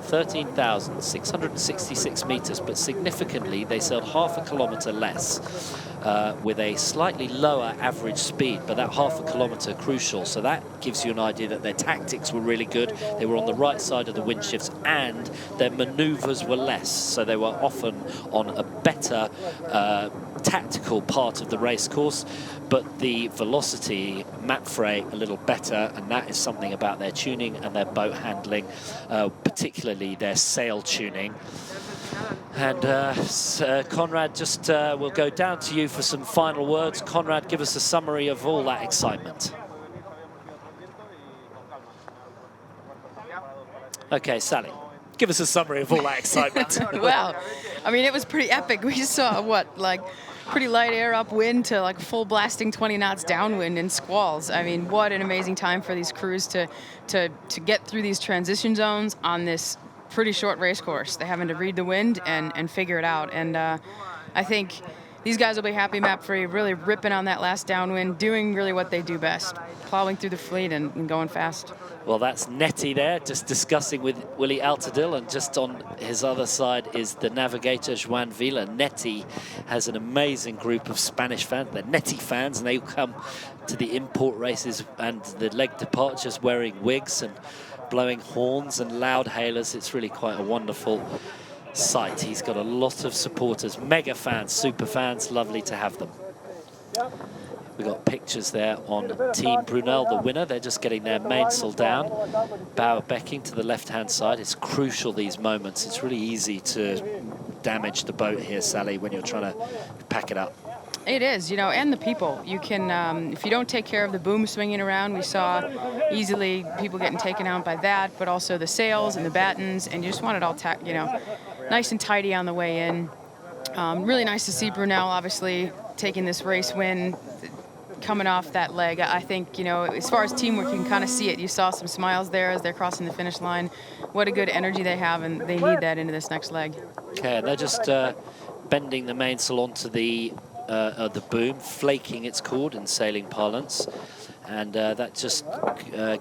13,666 meters, but significantly they sailed half a kilometer less with a slightly lower average speed, but that half a kilometer crucial. So that gives you an idea that their tactics were really good. They were on the right side of the wind shifts and their maneuvers were less. So they were often on a better tactical part of the race course, but the velocity, Mapfre, a little better, and that is something about their tuning and their boat handling, particularly their sail tuning. And Conrad, just we'll go down to you for some final words. Conrad, give us a summary of all that excitement. Okay, Sally, give us a summary of all that excitement. Well, I mean, it was pretty epic. We saw, what, like pretty light air upwind to like full blasting 20 knots downwind and squalls. I mean, what an amazing time for these crews to get through these transition zones on this pretty short race course. They're having to read the wind and figure it out. And I think these guys will be happy, Mapfre, really ripping on that last downwind, doing really what they do best, plowing through the fleet and going fast. Well, that's Nettie there, just discussing with Willie Altadil, and just on his other side is the navigator, Joan Vila. Nettie has an amazing group of Spanish fans. They're Nettie fans, and they come to the In-Port races and the leg departures wearing wigs and blowing horns and loud hailers. It's really quite a wonderful sight. He's got a lot of supporters, mega fans, super fans. Lovely to have them. We've got pictures there on Team Brunel, the winner. They're just getting their mainsail down. Bauer Becking to the left-hand side. It's crucial, these moments. It's really easy to damage the boat here, Sally, when you're trying to pack it up. It is, you know, and the people. You can, if you don't take care of the boom swinging around, we saw easily people getting taken out by that, but also the sails and the battens, and you just want it all, you know, nice and tidy on the way in. Really nice to see Brunel, obviously, taking this race win, coming off that leg. I think, you know, as far as teamwork, you can kind of see it. You saw some smiles there as they're crossing the finish line. What a good energy they have, and they need that into this next leg. Okay, they're just bending the mainsail onto the boom, flaking it's called in sailing parlance, and that just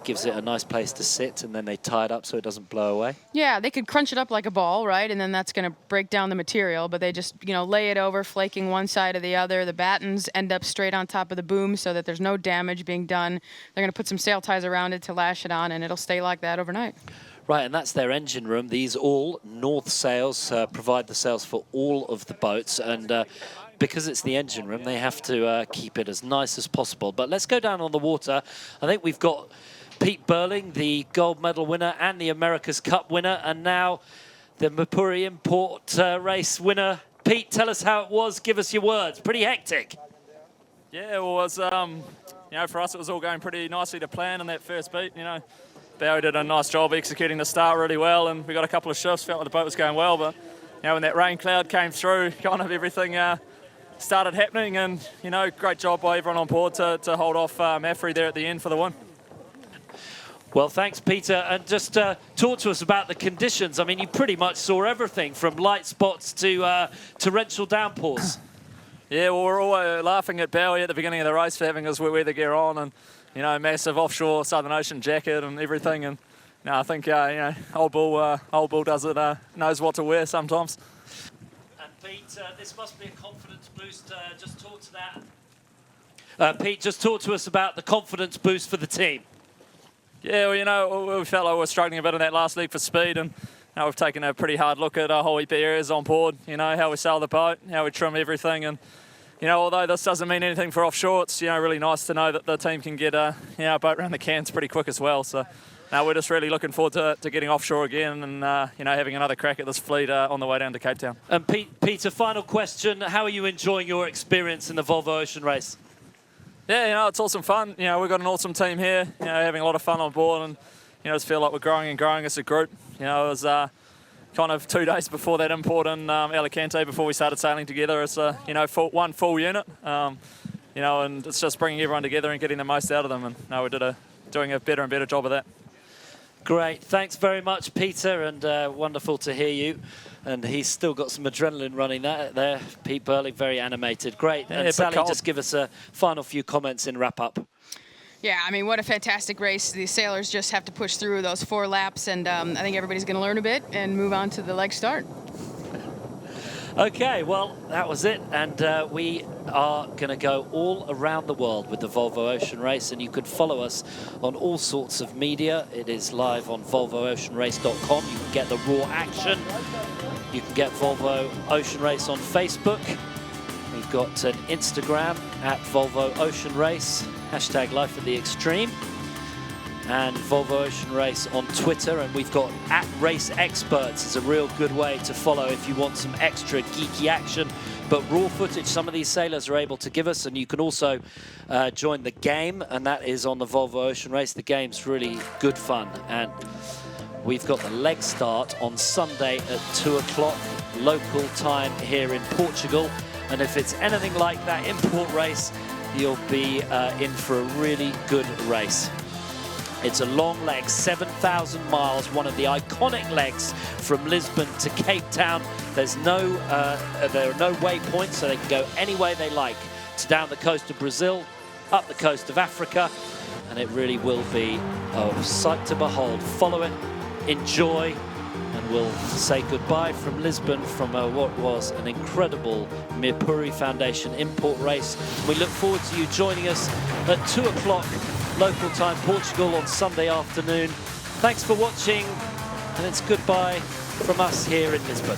gives it a nice place to sit, and then they tie it up so it doesn't blow away. Yeah, they could crunch it up like a ball, right? And then that's going to break down the material, but they just, you know, lay it over, flaking one side or the other. The battens end up straight on top of the boom so that there's no damage being done. They're going to put some sail ties around it to lash it on, and it'll stay like that overnight. Right, and that's their engine room. These all North sails provide the sails for all of the boats, and because it's the engine room, they have to keep it as nice as possible. But let's go down on the water. I think we've got Pete Burling, the gold medal winner and the America's Cup winner, and now the Mirpuri In-Port Race winner. Pete, tell us how it was. Give us your words. Pretty hectic. Yeah, well, it was, you know, for us it was all going pretty nicely to plan in that first beat, you know. Bowie did a nice job executing the start really well, and we got a couple of shifts, felt like the boat was going well, but, you know, when that rain cloud came through, kind of everything started happening, and, you know, great job by everyone on board to hold off Mapfre there at the end for the win. Well, thanks, Peter. And just talk to us about the conditions. I mean, you pretty much saw everything from light spots to torrential downpours. Yeah, well, we're all laughing at Bowie at the beginning of the race for having his wet weather gear on, and, you know, massive offshore Southern Ocean jacket and everything. And, you know, I think, you know, old Bull does it, knows what to wear sometimes. Pete, this must be a confidence boost. Just talk to that. Pete, just talk to us about the confidence boost for the team. Yeah, well, you know, we felt like we were struggling a bit in that last league for speed, and now we've taken a pretty hard look at a whole heap of areas on board. You know, how we sail the boat, how we trim everything, and you know, although this doesn't mean anything for offshore, it's, you know, really nice to know that the team can get a boat around the cans pretty quick as well. So now we're just really looking forward to getting offshore again and, you know, having another crack at this fleet on the way down to Cape Town. And Peter, final question. How are you enjoying your experience in the Volvo Ocean Race? Yeah, you know, it's awesome fun. You know, we've got an awesome team here, you know, having a lot of fun on board, and, you know, just feel like we're growing and growing as a group. You know, it was kind of 2 days before that import in Alicante, before we started sailing together. It's a, you know, one full unit, you know, and it's just bringing everyone together and getting the most out of them. And now we're doing a better and better job of that. Great, thanks very much, Peter, and wonderful to hear you. And he's still got some adrenaline running there. Pete Burley, very animated. Great. Yeah, and Sally, just give us a final few comments in wrap-up. Yeah, I mean, what a fantastic race. The sailors just have to push through those 4 laps, and I think everybody's going to learn a bit and move on to the leg start. Okay, well, that was it, and we are going to go all around the world with the Volvo Ocean Race, and you can follow us on all sorts of media. It is live on volvooceanrace.com. You can get the raw action. You can get Volvo Ocean Race on Facebook. We've got an Instagram at Volvo Ocean Race, hashtag Life at the Extreme, and Volvo Ocean Race on Twitter, and we've got at Race Experts is a real good way to follow if you want some extra geeky action, but raw footage some of these sailors are able to give us. And you can also join the game, and that is on the Volvo Ocean Race. The game's really good fun, and we've got the leg start on Sunday at 2 o'clock local time here in Portugal, and if it's anything like that in-port race, you'll be in for a really good race. It's a long leg, 7,000 miles, one of the iconic legs from Lisbon to Cape Town. There are no waypoints, so they can go any way they like. It's down the coast of Brazil, up the coast of Africa, and it really will be a sight to behold. Follow it, enjoy, and we'll say goodbye from Lisbon from what was an incredible Mirpuri Foundation In-Port Race. We look forward to you joining us at 2 o'clock local time Portugal on Sunday afternoon. Thanks for watching, and it's goodbye from us here in Lisbon.